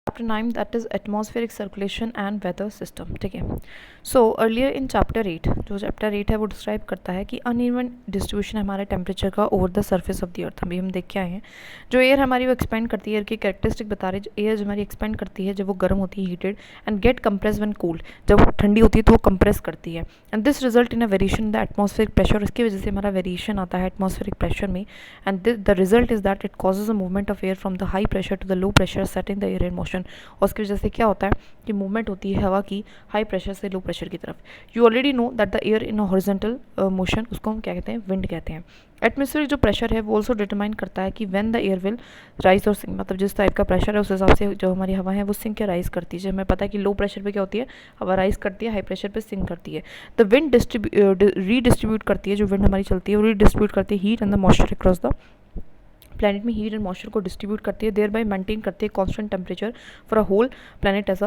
Chapter 9 that is atmospheric circulation and weather system, ठीक है। So earlier in chapter 8, जो chapter 8 है वो डिस्क्राइब करता है कि अनइवन डिस्ट्रीब्यूशन है हमारे टेम्परेचर का over the surface of the अर्थ। अभी हम देख के आए हैं जो एयर हमारी वो एक्सपेंड करती है, एयर की कैरेक्टरिस्टिक बता रहे हैं। एयर जो हमारी एक्सपेंड करती है जब वो गर्म होती है, heated, and get compress when cool, जब वो ठंडी होती है तो वो कंप्रेस करती है। And this result in a variation in the atmospheric pressure, इसकी वजह से हमारा वेरिएशन आता है एटमॉस्फेरिक प्रेशर में। And the result is that it causes a movement of air from the high pressure to the low pressure, setting the air in motion. और उसकी वजह से क्या होता है कि मूवमेंट होती है हवा की हाई प्रेशर से लो प्रेशर की तरफ। You already know that the air in horizontal motion, उसको हम क्या कहते हैं, विंड कहते हैं। एटमॉस्फेरिक जो प्रेशर है वो ऑल्सो डिटरमाइन करता है कि when the air will rise और सिंक, मतलब जिस टाइप का प्रेशर है उस हिसाब से जो हमारी हवा है वो सिंक या राइज करती है। हमें पता है कि लो प्रेशर पे क्या होती है, हवा राइज करती है, हाई प्रेशर पे सिंक करती है। द विंड रीडिस्ट्रीब्यूट करती है, जो विंड हमारी चलती है वो रीडिस्ट्रीब्यूट करती है heat and the moisture across the planet में, हीट एंड मॉइस्चर को डिस्ट्रीब्यूट करती है, देयर बाय मेंटेन करती है constant temperature for a whole planet as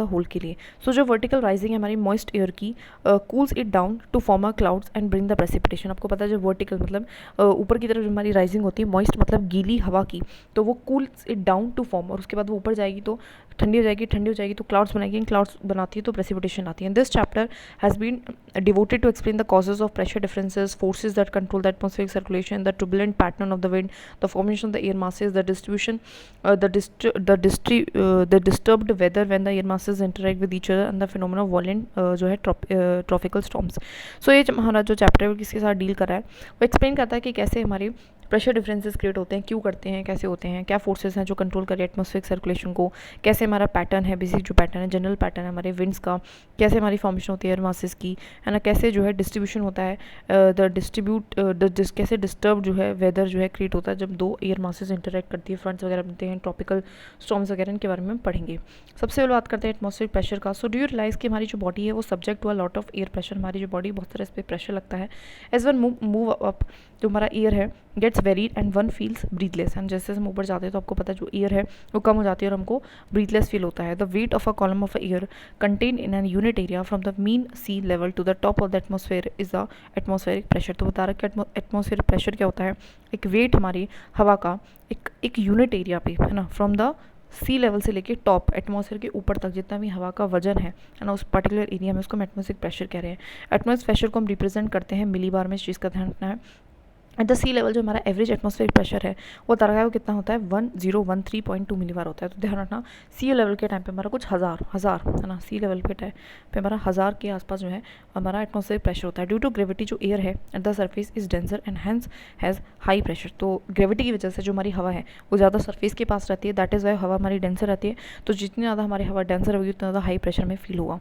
a whole के लिए। सो जो वर्टिकल राइजिंग है हमारी मॉइस्ट एयर की, cools it down to form a clouds and bring the precipitation. आपको पता है जो वर्टिकल मतलब ऊपर की तरफ जो हमारी राइजिंग होती है, मॉइस्ट मतलब गीली हवा की, तो वो cools it down to form, और उसके बाद वो ऊपर जाएगी तो ठंडी हो जाएगी, ठंडी हो जाएगी तो क्लाउड्स बनाएगी, क्लाउड्स बनाती है तो प्रेसिपिटेशन आती है। This chapter has been devoted to explain the causes of pressure differences, forces that control the atmospheric circulation, the turbulent pattern of the wind, the formation of the air masses, the distribution, the disturbed weather when the air masses interact with each other, and the phenomena of violent जो है tropical storms. So ये हमारा जो chapter है किसके साथ deal कर रहा है, वो एक्सप्लेन करता है कि कैसे हमारे प्रेशर डिफरेंसेस क्रिएट होते हैं, क्यों करते हैं, कैसे होते हैं, क्या फोर्सेस हैं जो कंट्रोल करें एटमॉस्फेरिक सर्कुलेशन को, कैसे हमारा पैटर्न है, बेसिक जो पैटर्न है, जनरल पैटर्न है हमारे विंड्स का, कैसे हमारी फॉर्मेशन होती है एयर मासेस की, है ना, कैसे जो है डिस्ट्रीब्यूशन होता है, कैसे डिस्टर्ब जो है वेदर जो है क्रिएट होता है जब दो एयर मासेस इंटरेक्ट करती है, फ्रंट्स वगैरह बनते हैं, ट्रॉपिकल स्टॉर्म्स वगैरह, इनके बारे में हम पढ़ेंगे। सबसे पहले बात करते हैं एटमॉस्फेरिक प्रेशर का। सो डू यू रियलाइज कि हमारी जो बॉडी है वो subject to a lot of air pressure, हमारी जो बॉडी बहुत सारा इस पर प्रेशर लगता है। एज वन मूव अप, जो हमारा एयर है gets varied and one feels breathless, and जैसे हम ऊपर जाते हैं तो आपको पता है जो एयर है वो कम हो जाती है और हमको ब्रीथलेस फील होता है। The weight of a column of air contain in an unit area from the mean sea level to the top of the atmosphere is the atmospheric pressure. तो बता रहा है कि एटमॉस्फेरिक प्रेशर क्या होता है, एक वेट हमारी हवा का एक यूनिट एरिया पे, है ना, फ्रॉम द सी लेवल से लेके टॉप एटमॉस्फेयर के ऊपर तक जितना भी हवा का वजन है ना, उस पर्टिकुलर एरिया में उसको हम एटमॉस्फेरिक प्रेशर कह रहे हैं। एटमॉस्फेरिक प्रेशर को हम रिप्रेजेंट करते हैं मिली बार में, इस चीज़ का ध्यान रखना है। एट द सी लेवल जो हमारा एवरेज एटमॉस्फेरिक प्रेशर है वो तरह है वो कितना होता है, 1013.2 मिलीबार होता है। तो ध्यान रखना सी लेवल के टाइम पे हमारा कुछ हज़ार है ना, सी लेवल के टाइम पे हमारा 1000 के आसपास जो है हमारा एटमॉस्फेरिक प्रेशर होता है। ड्यू टू ग्रेविटी जो एयर है at the surface is denser and hence has high pressure. तो ग्रेविटी की वजह से जो हमारी हवा है वो ज़्यादा सर्फेस के पास रहती है, दैट इज़ वाई हवा हमारी डेंसर रहती है। तो जितनी ज़्यादा हमारी हवा डेंसर होगी उतना ज़्यादा हाई प्रेशर में फील होगा।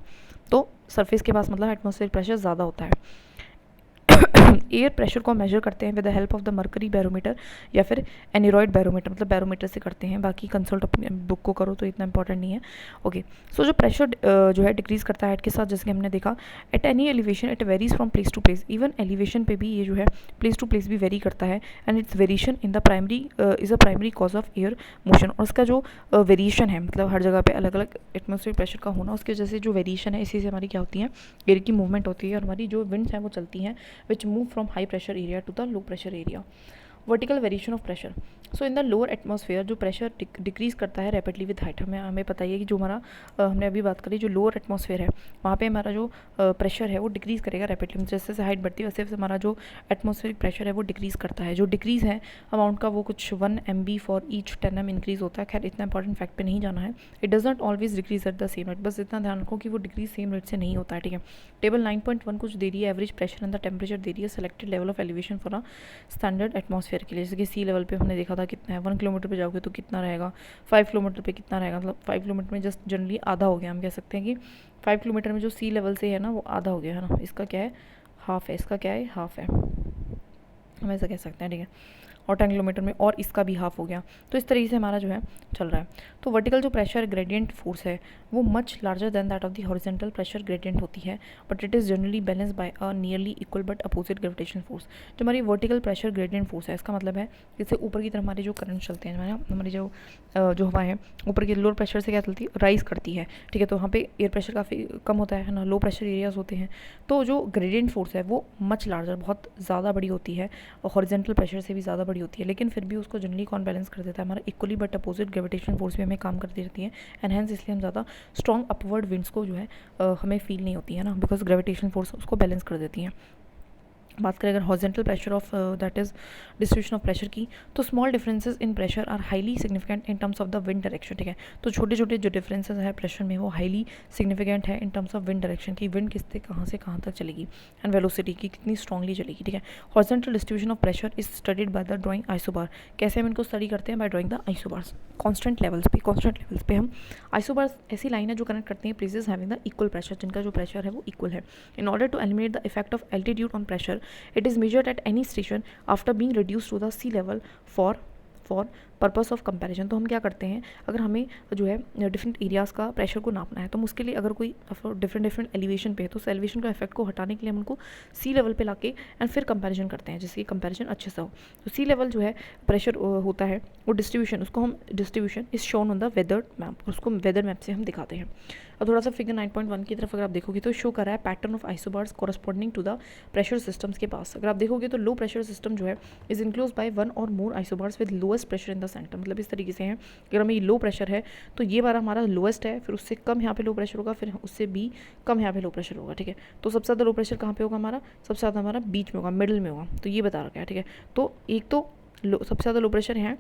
तो सर्फेस के पास मतलब एटमॉस्फेरिक प्रेशर ज़्यादा होता है। एयर प्रेशर को मेजर करते हैं with the help of the mercury barometer या फिर एनीरॉइड बैरोमीटर, मतलब बैरोमीटर से करते हैं। बाकी कंसल्ट अपनी बुक को करो तो इतना इंपॉर्टेंट नहीं है। ओके, सो जो प्रेशर जो है डिक्रीज करता है हाइट के साथ, जैसे कि हमने देखा at any elevation it varies from place to place. Even elevation पे भी ये जो है प्लेस टू प्लेस भी वेरी करता है, and its variation in the primary is a primary cause of air motion. और उसका जो वेरिएशन है मतलब हर जगह पे अलग अलग एटमॉस्फेरिक प्रेशर का होना, उसकी वजह से जो वेरिएशन है इसी से हमारी क्या होती है, एयर की मूवमेंट होती है और हमारी जो विंड्स हैं वो चलती हैं which move from high pressure area to the low pressure area. Vertical variation of pressure. So in the lower atmosphere जो प्रेशर डिक्रीज करता है रैपिडली विद हाइट। हमें पता ही है कि जो हमारा हमने अभी बात करी जो लोअर एटमॉस्फेयर है वहाँ पे हमारा जो प्रेशर है वो डिक्रीज़ करेगा रैपिडली, जैसे जैसे हाइट बढ़ती है वैसे वैसे हमारा जो एटमॉस्फेरिक प्रेशर है वो डिक्रीज़ करता है। जो डिक्रीज़ है अमाउंट का वो कुछ 1 MB for each 10 M increase होता है। खैर इतना इंपॉर्टेंट फैक्ट पे नहीं जाना है। It does not always decrease at the same rate, बस इतना ध्यान रखो कि वो डिक्रीज सेम रेट से नहीं होता है, ठीक है। टेबल 9.1 कुछ दे रही है average pressure and the temperature दे रही है selected level of elevation for a standard atmosphere के लिए। जैसे कि सी लेवल पे हमने देखा था कितना है, 1 किलोमीटर पे जाओगे तो कितना रहेगा, 5 किलोमीटर पे कितना रहेगा, मतलब 5 किलोमीटर में जस्ट जनरली आधा हो गया। हम कह सकते हैं कि 5 किलोमीटर में जो सी लेवल से है ना वो आधा हो गया है ना, इसका क्या है हाफ है, इसका क्या है हाफ है, हम ऐसा कह सकते हैं, ठीक है। और 10 किलोमीटर में और इसका भी हाफ हो गया। तो इस तरीके से हमारा जो है चल रहा है। तो वर्टिकल जो प्रेशर ग्रेडियंट फोर्स है वो much larger than that of the horizontal pressure gradient होती है, but it is generally balance bye a nearly equal but opposite gravitation force. जो हमारी वर्टिकल प्रेशर ग्रेडियंट फोर्स है इसका मतलब है जैसे ऊपर की तरफ हमारे जो करंट चलते हैं, हमारी जो हवा है ऊपर की लोअर प्रेशर से क्या चलती है, राइज करती है, ठीक है। तो वहाँ पे एयर प्रेशर काफ़ी कम होता है ना, लो प्रेशर एरियाज होते हैं। तो जो ग्रेडियंट फोर्स है वो मच लार्जर बहुत ज़्यादा बड़ी होती है और हॉरिजॉन्टल प्रेशर से भी ज़्यादा बड़ी होती है, लेकिन फिर भी उसको जनरली कौन बैलेंस कर देता है, हमारा equally but opposite gravitational force भी हमें काम करती रहती है, एंड हेंस इसलिए हम ज़्यादा स्ट्रॉन्ग अपवर्ड विंड्स को जो है हमें फील नहीं होती है ना, बिकॉज ग्रेविटेशनल फोर्स उसको बैलेंस कर देती है। बात करें अगर horizontal pressure of that is distribution of pressure की, तो small differences in pressure are highly significant in terms of the wind direction, ठीक है। तो छोटे छोटे जो डिफरेंसेस है प्रेशर में वो हाईली सिग्निफिकेंट है in terms of wind direction की, विंड किससे कहाँ से कहाँ तक चलेगी, एंड वेलोसिटी की कितनी स्ट्रांगली चलेगी, ठीक है। Horizontal distribution of pressure is studied by the drawing isobar. कैसे हम इनको स्टडी करते हैं, by drawing the isobars constant levels पे हम आइसोबार्स ऐसी लाइन है जो कनेक्ट करती हैं places having the equal pressure, जिनका जो प्रेशर है वो इक्वल है। In order to eliminate the effect of altitude on pressure, it is measured at any station after being reduced to the sea level for purpose of comparison. तो हम क्या करते हैं, अगर हमें जो है डिफरेंट एरियाज़ का प्रेशर को नापना है, तो हम उसके लिए अगर कोई डिफरेंट एलिवेशन पे है, तो उस एलिवेशन का इफेक्ट को हटाने के लिए हम उनको सी लेवल पे लाके एंड फिर कंपैरिजन करते हैं, जिससे कंपैरिजन अच्छे से हो। तो सी लेवल जो है प्रेशर होता है वो डिस्ट्रीब्यूशन, उसको हम distribution is shown on the weather map, उसको वेदर मैप से हम दिखाते हैं। और थोड़ा सा फिगर 9.1 की तरफ अगर आप देखोगे तो शो कर रहा है pattern of isobars corresponding to the pressure systems के पास। अगर आप देखोगे तो लो प्रेशर सिस्टम जो है is enclose by one or more isobars with lowest pressure in the centre. मतलब इस तरीके से है, अगर हमें लो प्रेशर है तो ये बार हमारा लोएस्ट है, फिर उससे कम यहाँ पे लो प्रेशर होगा, फिर उससे भी कम यहाँ पे लो प्रेशर होगा, ठीक है। तो सबसे ज़्यादा लो प्रेशर कहाँ पे होगा हमारा, सबसे ज़्यादा हमारा बीच में होगा, मिडिल में होगा, तो ये बता रखा है, ठीक है। तो एक तो सबसे ज़्यादा लो प्रेशर है,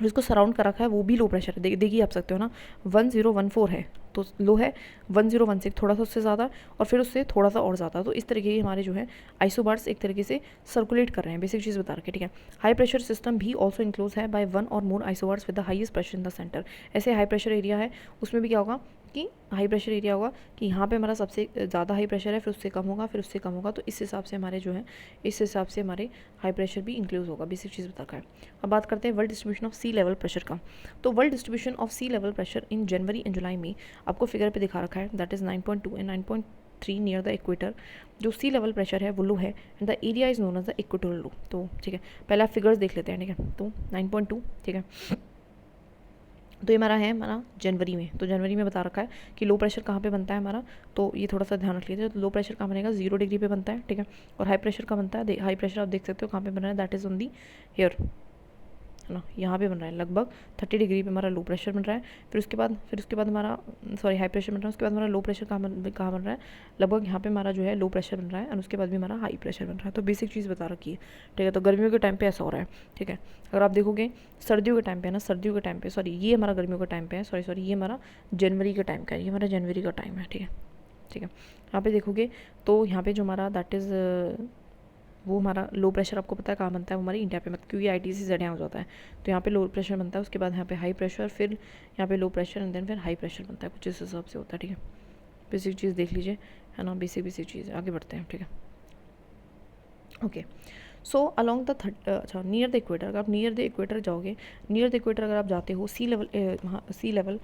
जिसको सराउंड कर रखा है वो भी लो प्रेशर है, देखिए आप सकते हो ना 1014 है, तो लो है 1016, थोड़ा सा उससे ज़्यादा और फिर उससे थोड़ा सा और ज़्यादा। तो इस तरीके के हमारे जो है आइसोबार्स एक तरीके से सर्कुलेट कर रहे हैं, बेसिक चीज़ बता रखे, ठीक है। हाई प्रेशर सिस्टम भी ऑल्सो इंक्लोज है by one or more isobars with the highest pressure in the centre. ऐसे हाई प्रेशर एरिया है उसमें भी क्या होगा कि हाई प्रेशर एरिया होगा कि यहाँ पे हमारा सबसे ज़्यादा हाई प्रेशर है, फिर उससे कम होगा, फिर उससे कम होगा, तो इस हिसाब से हमारे जो है इस हिसाब से हमारे हाई प्रेशर भी इंक्लूज होगा, बेसिक चीज़ बता है। अब बात करते हैं world distribution of sea level pressure का। तो world distribution of sea level pressure in January and July में आपको फिगर पे दिखा रखा है, that is 9.2 and 9.3 near the equator. जो सी लेवल प्रेशर है वो लो है and the area is known as the equatorial low. तो ठीक है, पहले आप फिगर्स देख लेते हैं, ठीक है। तो 9.2, ठीक है, तो ये हमारा है हमारा जनवरी में। तो जनवरी में बता रखा है कि लो प्रेशर कहाँ पे बनता है हमारा, तो ये थोड़ा सा ध्यान रख लीजिए। तो लो प्रेशर कहाँ बनेगा, 0 डिग्री पे बनता है, ठीक है। और हाई प्रेशर का बनता है, हाई प्रेशर आप देख सकते हो कहाँ पे बन रहा है, that is on the hair, है ना, यहाँ पे बन रहा है लगभग 30 डिग्री पे हमारा लो प्रेशर बन रहा है। फिर उसके बाद हमारा हाई प्रेशर बन रहा है, उसके बाद हमारा लो प्रेशर कहाँ बन रहा है, लगभग यहाँ पे हमारा जो है लो प्रेशर बन रहा है, और उसके बाद भी हमारा हाई प्रेशर बन रहा है। तो बेसिक चीज़ बता रखी है, ठीक है। तो गर्मियों के टाइम पे ऐसा हो रहा है, ठीक है। अगर आप देखोगे सर्दियों के टाइम पे है ना, सर्दियों के टाइम पे, सॉरी ये हमारा गर्मियों के टाइम पे है, सॉरी ये हमारा जनवरी का टाइम का है, ये हमारा जनवरी का टाइम है, ठीक है, ठीक है। यहाँ पे देखोगे तो यहाँ पे जो हमारा दैट इज़ वो हमारा लो प्रेशर आपको पता है कहाँ बनता है, वो हमारी इंडिया पे, मतलब क्योंकि ITC से यहाँ हो जाता है, तो यहाँ पे लो प्रेशर बनता है, उसके बाद यहाँ पे हाई प्रेशर, फिर यहाँ पे लो प्रेशर एंड देन फिर हाई प्रेशर बनता है, कुछ इस हिसाब से होता है, ठीक है। बेसिक चीज़ देख लीजिए, है ना, बेसिक चीज़। आगे बढ़ते हैं, ठीक है, ओके। सो अलॉन्ग द अच्छा नियर द इक्वेटर, अगर आप नियर द इक्वेटर जाओगे, नियर द इक्वेटर अगर आप जाते हो, सी लेवल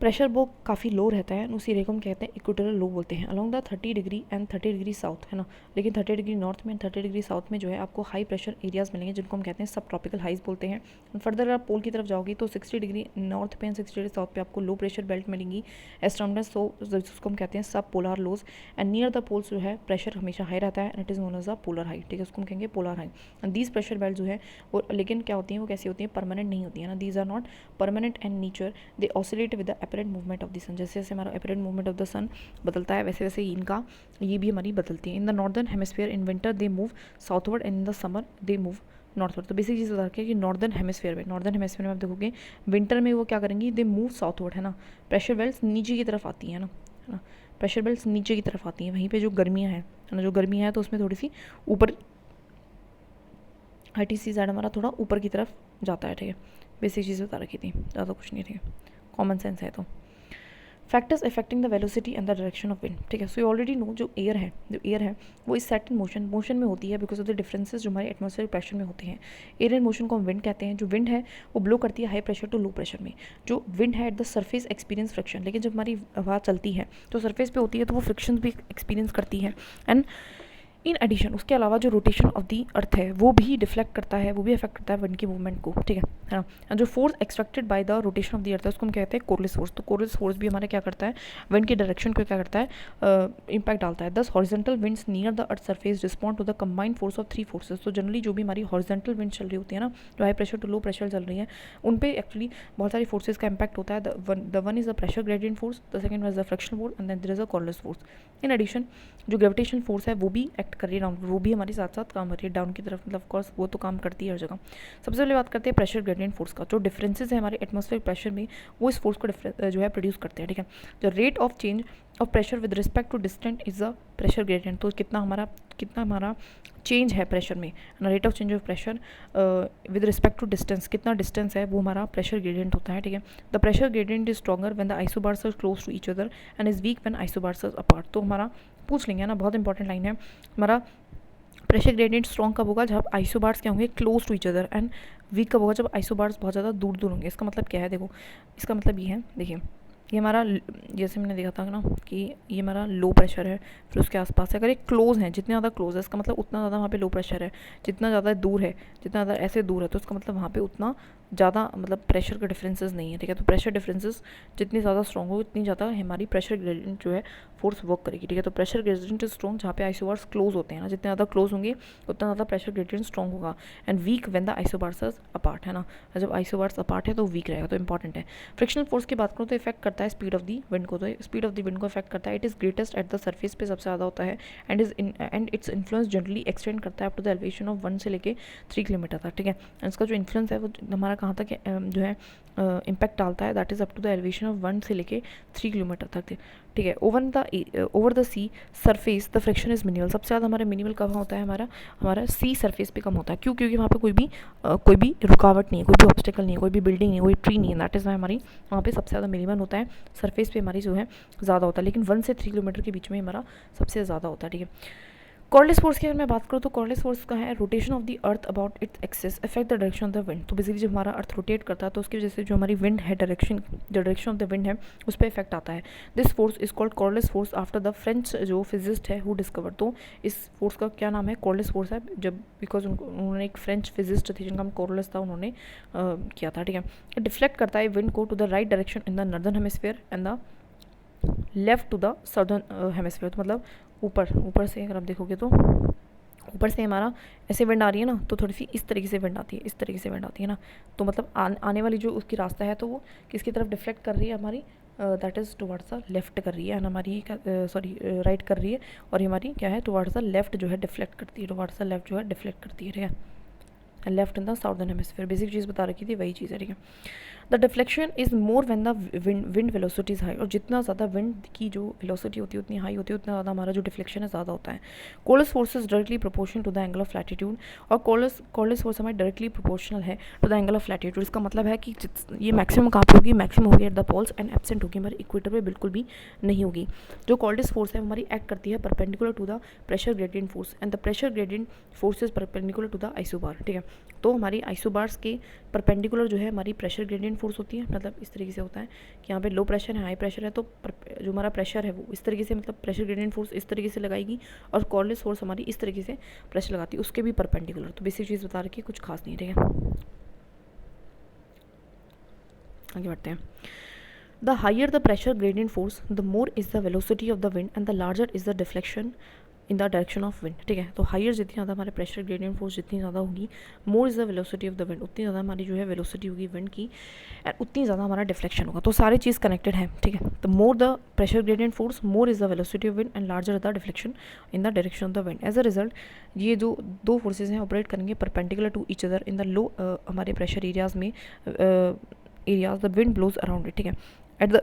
प्रेशर वो काफ़ी लो रहता है, उसी एरिया को हम कहते हैं इक्वेटोरियल लो बोलते हैं। Along the 30 degree and 30 degree south, है ना, लेकिन 30 डिग्री नॉर्थ में, 30 डिग्री साउथ में जो है आपको हाई प्रेशर एरियाज़ मिलेंगे, जिनको हम कहते हैं सब ट्रॉपिकल हाइज बोलते हैं। फर्दर अगर आप पोल की तरफ जाओगे तो 60 डिग्री नॉर्थ पे एंड 60 डिग्री साउथ पे आपको लो प्रेशर बेल्ट मिलेंगी, एस्ट्रॉमडस, सो जिसको हम कहते हैं sub polar lows. And near the poles जो है प्रेशर हमेशा हाई रहता है, and it is known as a polar high, ठीक है, उसको हम कहेंगे polar high. And these pressure belt जो है वो लेकिन क्या होती हैं, वो कैसी होती हैं, परमानेंट नहीं होती है ना, these are not permanent and nature, they oscillate with the apparent movement of the sun. जैसे जैसे हमारा apparent movement of the sun बदलता है, वैसे वैसे इनका ये भी हमारी बदलती है। In the northern hemisphere in winter they move southward and in the summer they move northward. तो बेसिक चीज़ बता रखी है कि नॉर्दर्न हेमिस्फीयर में आप देखोगे विंटर में वो क्या करेंगी, दे मूव साउथवर्ड, है ना, प्रेशर बेल्ट नीचे की तरफ आती हैं ना, है ना, प्रेशर बेल्ट नीचे की तरफ आती हैं। वहीं पे जो गर्मियाँ हैं, है ना, जो गर्मियाँ हैं तो उसमें थोड़ी सी ऊपर ITC साइड हमारा थोड़ा ऊपर की तरफ जाता है, ठीक है। बेसिक चीज़ बता रखी थी, ज़्यादा कुछ नहीं, ठीक है, कॉमन सेंस है। तो factors affecting the velocity and the direction of wind, ठीक है। सो यू ऑलरेडी नो जो एयर है वो इस सेट इन मोशन में होती है बिकॉज ऑफ द डिफरेंसेस जो हमारे एटमॉस्फेरिक प्रेशर में होते हैं। एयर इन मोशन को हम विंड कहते हैं। जो विंड है वो ब्लो करती है high pressure to low pressure में। जो विंड है at the surface experience friction, लेकिन जब हमारी हवा चलती है तो सरफेस पे होती है तो वो फ्रिक्शन भी एक्सपीरियंस करती है। एंड इन एडिशन उसके अलावा जो रोटेशन ऑफ दी अर्थ है वो भी डिफ्लेक्ट करता है, वो भी अफेक्ट करता है विंड की मूवमेंट को, ठीक है ना। जो force extracted by the rotation of the earth है उसको हम कहते हैं कोरलिस फोर्स। तो कोरलिस फोर्स भी हमारे क्या करता है, विंड की डायरेक्शन को क्या करता है, इम्पैक्ट डालता है। Thus horizontal winds near the earth surface respond to the combined force of three forces. तो जनरली जो भी हमारी हॉरिजॉन्टल विंड चल रही होती है ना, जो high pressure to low pressure चल रही है, उन पे एक्चुअली बहुत सारी फोर्सेज का इम्पैक्ट होता है। The one is the pressure gradient force, the second was the friction force and then there is a Coriolis force. In addition जो ग्रेविटेशन फोर्स है वो भी एक्ट कर रही है डाउन, वो भी हमारे साथ साथ काम कर रही है डाउन की तरफ, मतलब ऑफकोर्स वो तो काम करती है हर जगह। सबसे पहले बात करते हैं प्रेशर ग्रेडियंट फोर्स का। जो डिफरेंसेस है हमारे एटमॉस्फेरिक प्रेशर में वो इस फोर्स को जो है प्रोड्यूस करते हैं, ठीक है। The rate of change of pressure with respect to distance is the pressure gradient. तो कितना हमारा चेंज है प्रेशर में, rate of change of pressure with respect to distance, कितना डिस्टेंस है वो हमारा प्रेशर ग्रेडियंट होता है, ठीक है। The pressure gradient is stronger when the isobars are close to each other and is weak when isobars are apart. तो हमारा पूछ लेंगे ना, बहुत इंपॉर्टेंट लाइन है, हमारा प्रेशर ग्रेडियंट स्ट्रॉन्ग कब होगा, जब आइसोबार्स क्या होंगे, close to each other, and weak कब होगा, जब आइसोबार्स बहुत ज़्यादा दूर दूर होंगे। इसका मतलब क्या है, देखो इसका मतलब ये है, देखिए ये हमारा जैसे मैंने देखा था ना कि ये हमारा लो प्रेशर है, फिर उसके आसपास है, अगर ये क्लोज है, जितने ज़्यादा क्लोज है इसका मतलब उतना ज़्यादा वहाँ पे लो प्रेशर है, जितना ज़्यादा दूर है, जितना ज़्यादा ऐसे दूर है तो उसका मतलब वहाँ पे उतना ज़्यादा मतलब प्रेशर का डिफरेंसेस नहीं है, ठीक है। तो प्रेशर डिफरेंसेस जितनी ज़्यादा स्ट्रॉन्ग हो उतनी ज़्यादा हमारी प्रेशर ग्रेडियंट जो है फोर्स वर्क करेगी, ठीक है। तो प्रेशर ग्रेडियंट इज स्ट्रॉन्ग जहाँ पे आइसोबार्स क्लोज होते हैं ना, जितने ज़्यादा क्लोज होंगे उतना ज़्यादा प्रेशर ग्रेडियंट स्ट्रॉन्ग होगा, and weak when the isobars apart, है ना। जब आइसोबार्स अपार्ट है तो वीक रहेगा, तो इंपॉर्टेंट है। फ्रिक्शनल फोर्स की बात करूँ तो इफेक्ट करता है स्पीड ऑफ दी विंड को, तो स्पीड ऑफ द विंड को इफेक्ट करता है। It is greatest at the surface पे सबसे ज़्यादा होता है, and its influence generally extend करता है up to the elevation of 1 से लेके 3 किलोमीटर तक, ठीक है। इसका जो इन्फ्लुएंस है वो हमारा कहाँ तक जो है इम्पैक्ट डालता है, that is up to the elevation of 1 से लेके 3 किलोमीटर तक, ठीक है। Over the sea surface the friction is minimal. सबसे ज़्यादा हमारा मिनिमल कहाँ होता है, हमारा सी सरफेस पे कम होता है। क्यों? क्योंकि वहाँ पे कोई भी रुकावट नहीं है, कोई भी ऑब्स्टेकल नहीं है, कोई भी बिल्डिंग नहीं है, कोई ट्री नहीं है, दैट इज़ वाई हमारी वहाँ पे सबसे ज़्यादा मिनिमल होता है, सरफेस पे हमारी जो है ज़्यादा होता है, लेकिन 1 से 3 किलोमीटर के बीच में हमारा सबसे ज़्यादा होता है, ठीक है। कॉर्डलेस फोर्स की अगर मैं बात करूँ तो कॉर्डलेस फोर्स का है rotation of the earth about its axis affect the direction of the wind. तो बेसिकली जब हमारा अर्थ रोटेट करता है तो उसकी वजह से जो हमारी विंड है, डायरेक्शन ऑफ द विंड है उस पर इफेक्ट आता है। This force is called cordless force after the French जो फिजिस्ट है हु डिस्कवर। तो इस फोर्स का क्या नाम है, कॉर्डलेस फोर्स है, जब बिकॉज उन्होंने एक फ्रेंच फिजिस्ट थे जिनका नाम कॉर्डलेस था, उन्होंने किया था, ठीक है। इट डिफ्लेक्ट करता है विंड को to the right direction in the northern hemisphere and the left to the southern hemisphere. तो मतलब ऊपर से अगर आप देखोगे तो ऊपर से हमारा ऐसे विंड आ रही है ना, तो थोड़ी सी इस तरीके से विंड आती है, इस तरीके से विंड आती है ना, तो मतलब आने वाली जो उसकी रास्ता है तो वो किसकी तरफ डिफ्लेक्ट कर रही है, हमारी that is towards the left कर रही है, हमारी राइट कर रही है, और हमारी क्या है टुवर्ड्स द लेफ्ट जो है डिफ्लेक्ट करती है, टुवर्ड्स द लेफ्ट जो है डिफ्लेक्ट करती है, ठीक है। Left in the southern hemisphere, basic चीज़ बता रखी थी वही चीज़ है, ठीक है। The deflection is more when the wind velocity is high. और जितना ज़्यादा विंड की जो वेलोसिटी होती है उतनी हाई होती है, उतना ज़्यादा हमारा जो डिफ्लेक्शन है ज़्यादा होता है। Coriolis force is directly proportional to the angle of latitude. और कोर्डलेस फोर्स हमारी डायरेक्टली प्रोपोर्शनल है to the angle of latitude. इसका मतलब है कि ये मैक्सिमम कहाँ पे होगी, मैक्सिमम होगी at the poles and absent होगी हमारे इक्वेटर पे बिल्कुल भी नहीं होगी। जो कोर्डलेस फोर्स है हमारी एक्ट करती है perpendicular to the pressure gradient force, and the pressure gradient force is perpendicular to the isobar, ठीक है। तो हमारी आइसोबार्स के परपेंडिकुलर जो है हमारी प्रेशर ग्रेडियंट फोर्स होती है, मतलब इस तरीके से होता है कि यहाँ पे लो प्रेशर है, हाई प्रेशर है, तो जो हमारा प्रेशर है वो इस तरीके से, मतलब प्रेशर ग्रेडियंट फोर्स इस तरीके से लगाएगी, और कॉर्डलेस फोर्स हमारी इस तरीके से प्रेशर लगाती है, उसके भी परपेंडिकुलर। तो बेसिक चीज़ बता रखी है, कुछ खास नहीं, ठीक है। आगे बढ़ते हैं। The higher the pressure gradient force the more is the velocity of the wind and the larger is the deflection in the direction of wind, ठीक है। तो हायर जितनी ज़्यादा हमारे प्रेशर ग्रेडियंट फोर्स जितनी ज़्यादा होगी, मोर is the velocity of the wind, उतनी ज़्यादा हमारी जो है वेलोसिटी होगी विंड की, एंड उतनी ज़्यादा हमारा डिफ्लेक्शन होगा। तो सारी चीज़ कनेक्टेड है, ठीक है। तो more the pressure gradient force, more is the velocity of wind and larger the deflection in the direction of the wind. As a result ये जो दो फोर्सेज हैं ऑपरेट करेंगे perpendicular to each other in the low हमारे pressure areas में, areas the wind blows around it, ठीक है। एट द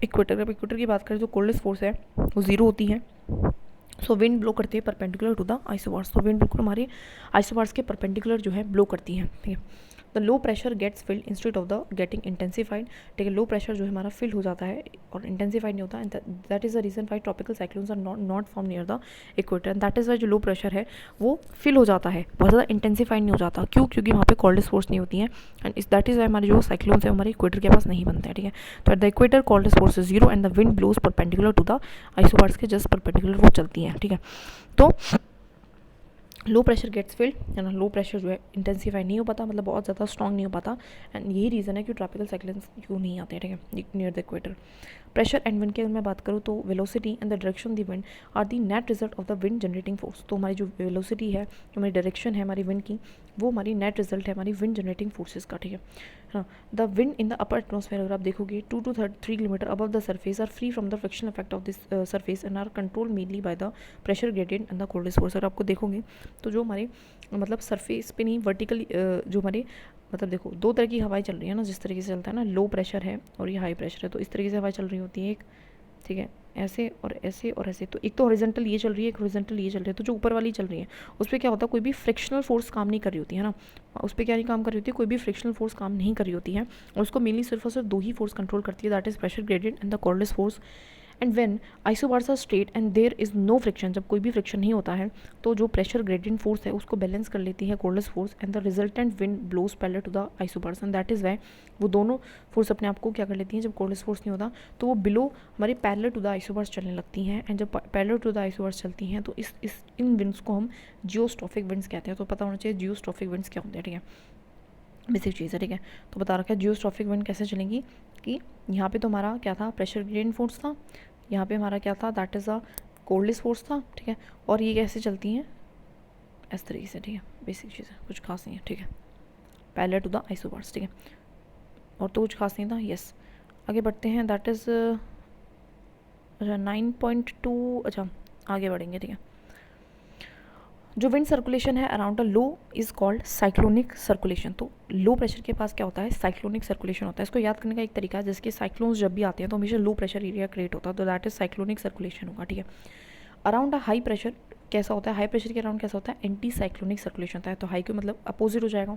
इक्वेटर, अब इक्वेटर की बात करें तो कोल्डेस्ट फोर्स है वो 0 होती है, सो विंड ब्लो करती है परपेंडिकुलर टू द आइसोबार्स। तो विंड बिल्कुल हमारे आइसोबार्स के परपेंडिकुलर जो है ब्लो करती है, ठीक है। The low pressure gets filled instead of the getting intensified, ठीक है। लो प्रेशर जो है हमारा फिल हो जाता है और इंटेंसिफाइड नहीं होता, and that is the reason why tropical cyclones are not form near the equator, and that is why जो लो प्रेशर है वो फिल हो जाता है, बहुत ज़्यादा इंटेंसिफाइड नहीं हो जाता। क्यों? क्योंकि वहाँ पे कॉर्डलेस फोर्स नहीं होती हैं, एंड इस दैट इज़ वाई हमारे जो साइक्लोन्स है हमारे इक्वेटर के पास नहीं बनते हैं, ठीक है। तो at the equator Coriolis force is 0 and the wind blows perpendicular to the isobars के जस्ट परपेंडिकुलर वो चलती हैं, ठीक है। तो लो प्रेशर गेट्स फिल्ड है ना, लो प्रेशर जो है इंटेंसीफाई नहीं हो पाता, मतलब बहुत ज़्यादा स्ट्रॉन्ग नहीं हो पाता, एंड यही रीज़न है कि ट्रॉपिकल साइक्लोन्स क्यों नहीं आते हैं, ठीक है, near the equator. Pressure and wind की अगर मैं बात करूँ तो velocity and the direction of the wind are the net result of the wind generating force. तो हमारी जो वेलोसिटी है, जो हमारी डायरेक्शन है हमारी विंड की, वो हमारी नेट रिजल्ट है हमारी विंड जनरेटिंग फोर्सेज का, ठीक है ना। The wind in the upper atmosphere अगर आप देखोगे 2 to 3 kilometre above the surface are free from the friction effect of this surface and are control mainly by the pressure gradient and the Coriolis force. अगर आपको देखोगे तो जो हमारे मतलब सरफेस पे नहीं, वर्टिकली जो हमारे मतलब देखो दो तरह की हवाएं चल रही है ना, जिस तरीके से चलता है ना, लो प्रेशर है और ये हाई प्रेशर है, तो इस तरीके से हवाएं चल रही होती है एक, ठीक है, ऐसे और ऐसे और ऐसे। तो एक तो हॉरिजॉन्टल ये चल रही है, एक हॉरिजॉन्टल ये चल रही है। तो जो ऊपर वाली चल रही है उस पर क्या होता है, कोई भी फ्रिक्शनल फोर्स काम नहीं कर रही होती है ना, उस पर क्या नहीं काम कर रही होती है, कोई भी फ्रिक्शनल फोर्स काम नहीं कर रही होती है, और उसको मेनली सिर्फ और सिर्फ दो ही फोर्स कंट्रोल करती है, that is pressure gradient and the Coriolis force. And when isobars are straight and there is no friction, जब कोई भी फ्रिक्शन नहीं होता है तो जो प्रेशर ग्रेडियंट फोर्स है उसको बैलेंस कर लेती है Coriolis force, and the resultant wind blows parallel to the isobars, and that is why वो दोनों फोर्स अपने आप को क्या कर लेती हैं, जब कोल्डेस्ट फोर्स नहीं होता तो वो बिलो हमारे पैरेलल टू द आइसोबार्स चलने लगती हैं, एंड जब पैरेलल टू द आइसोबार्स चलती हैं तो इन विंड्स को हम जियोस्ट्रॉफिक विंड्स कहते हैं। तो पता होना चाहिए जियोस्ट्रॉफिक विंड्स क्या होते हैं, ठीक है, बेसिक चीज़ है, ठीक है। तो बता रखा है जियोस्ट्रॉफिक विंड कैसे चलेंगी कि यहाँ पे तो हमारा क्या था, प्रेशर ग्रेडियंट फोर्स था, यहाँ पे हमारा क्या था, that is a coldest force था, ठीक है, और ये कैसे चलती हैं, इस तरीके से, ठीक है, बेसिक चीज़ है, कुछ खास नहीं है, ठीक है, पैरेलल टू द आइसोबार्स, ठीक है, और तो कुछ खास नहीं था, यस। आगे बढ़ते हैं, दैट इज़ अच्छा 9.2, अच्छा आगे बढ़ेंगे, ठीक है। जो विंड सर्कुलेशन है around a low is called cyclonic circulation. तो लो प्रेशर के पास क्या होता है, साइक्लोनिक सर्कुलेशन होता है। इसको याद करने का एक तरीका है, जिसके साइक्लोन्स जब भी आते हैं तो हमेशा लो प्रेशर एरिया क्रिएट होता है, तो दैट इज साइक्लोनिक सर्कुलेशन होगा, ठीक है। अराउंड अ हाई प्रेशर कैसा होता है, हाई प्रेशर के अराउंड कैसा होता है, एंटी साइक्लोनिक सर्कुलेशन होता है, तो हाई के मतलब अपोजिट हो जाएगा।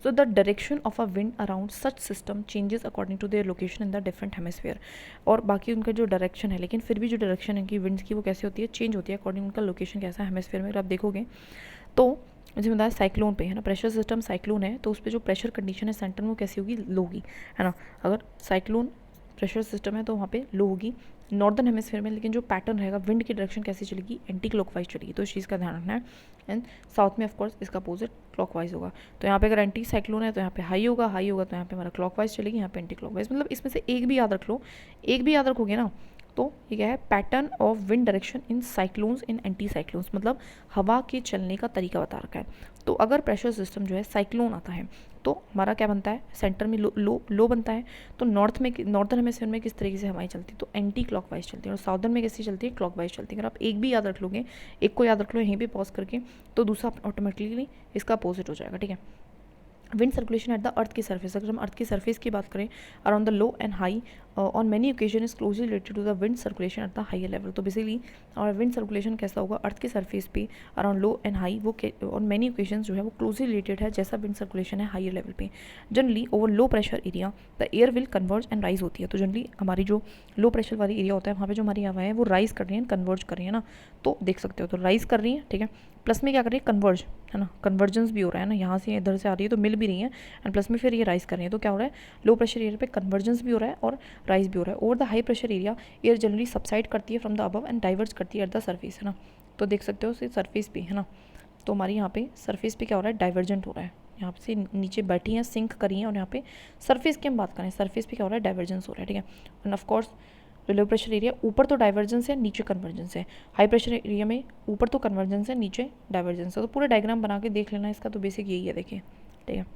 So the direction of a wind around such system changes according to their location in the different hemisphere. और बाकी उनका जो डायरेक्शन है, लेकिन फिर भी जो डायरेक्शन है कि विंड्स की वो कैसे होती है, चेंज होती है अकॉर्डिंग उनका लोकेशन कैसा है हेमिस्फीयर में। अगर आप देखोगे तो जैसे बताया साइक्लोन पे है ना, प्रेशर सिस्टम साइक्लोन है तो उस पर जो प्रेशर कंडीशन है सेंटर में वो कैसी होगी, लो होगी, है ना। अगर साइक्लोन प्रेशर सिस्टम है तो वहाँ पे लो होगी नॉर्दर्न हेमिस्फीयर में, लेकिन जो पैटर्न रहेगा विंड की डायरेक्शन कैसी चलेगी, एंटी क्लॉकवाइज चलेगी, तो इस चीज़ का ध्यान रखना है। एंड साउथ में ऑफकोर्स इसका अपोजिट क्लॉकवाइज होगा। तो यहाँ पे अगर एंटी साइक्लोन है तो यहाँ पे हाई होगा, हाई होगा तो यहाँ पे हमारा क्लॉकवाइज चलेगी, यहाँ पे एंटी क्लॉकवाइज, मतलब इसमें से एक भी याद रख लो, एक भी याद रखोगे ना तो ये क्या है, pattern of wind direction in cyclones in anti cyclones, मतलब हवा के चलने का तरीका बता रखा है। तो अगर प्रेशर सिस्टम जो है साइक्लोन आता है तो हमारा क्या बनता है, सेंटर में लो बनता है, तो नॉर्थर्न हेमिस्फीयर में किस तरीके से हवाएं चलती है, तो एंटी क्लॉकवाइज चलती है, और साउदर्न में कैसी चलती है, क्लॉकवाइज चलती है। अगर आप एक भी याद रख लोगे, एक को याद रख लो यहीं पे पॉज करके, तो दूसरा ऑटोमेटिकली इसका अपोजिट हो जाएगा, ठीक है। Wind circulation at the earth की सर्फेस, अगर हम अर्थ की सर्फेस की बात करें around the low and high on many occasion is closely related to the wind circulation at the higher level. तो बेसिकली और विंड सर्कुलेशन कैसा होगा, अर्थ की सर्फेस पे अराउंड लो एंड हाई, वो ऑन मेनी ओकेजन जो है वो क्लोजली रिलेटेड है जैसा विंड सर्कुलेशन है हाइयर लेवल पे। Generally over low pressure area the air will converge and rise होती है। तो जनरली हमारी जो लो प्रेशर वाली एरिया होता है वहाँ पे जो हमारी हवाएं है वो राइज कर रही हैं, कन्वर्ज कर रही है ना, तो देख सकते हो, तो राइज कर रही है, ठीक है, प्लस में क्या कर रही है, कन्वर्ज, है ना, कन्वर्जेंस भी हो रहा है ना, यहाँ से इधर से आ रही है तो मिल भी रही है, एंड प्लस में फिर ये राइज कर रही है, तो क्या हो रहा है, लो प्रेशर एरिया पे कन्वर्जेंस भी हो रहा है और राइज भी हो रहा है। Over the high pressure area air generally subside करती है from the above and diverse करती है एट द सर्फेस, है ना। तो देख सकते हो सर्फेस पे, है ना, तो हमारी यहाँ पे सर्फेस पे क्या हो रहा है, डाइवर्जेंट हो रहा है, यहाँ से नीचे बैठी हैं, सिंक करी हैं, और यहाँ पे सर्फेस की हम बात करें, सर्फेस पे क्या हो रहा है, डाइवर्जेंस हो रहा है, ठीक है। And of course low pressure area ऊपर तो डाइवर्जेंस है, नीचे कन्वर्जेंस है, हाई प्रेशर एरिया में ऊपर तो कन्वर्जेंस है, नीचे डाइवर्जेंस है। तो पूरे डायग्राम बना के देख लेना इसका, तो बेसिक यही है, देखिए, ठीक है।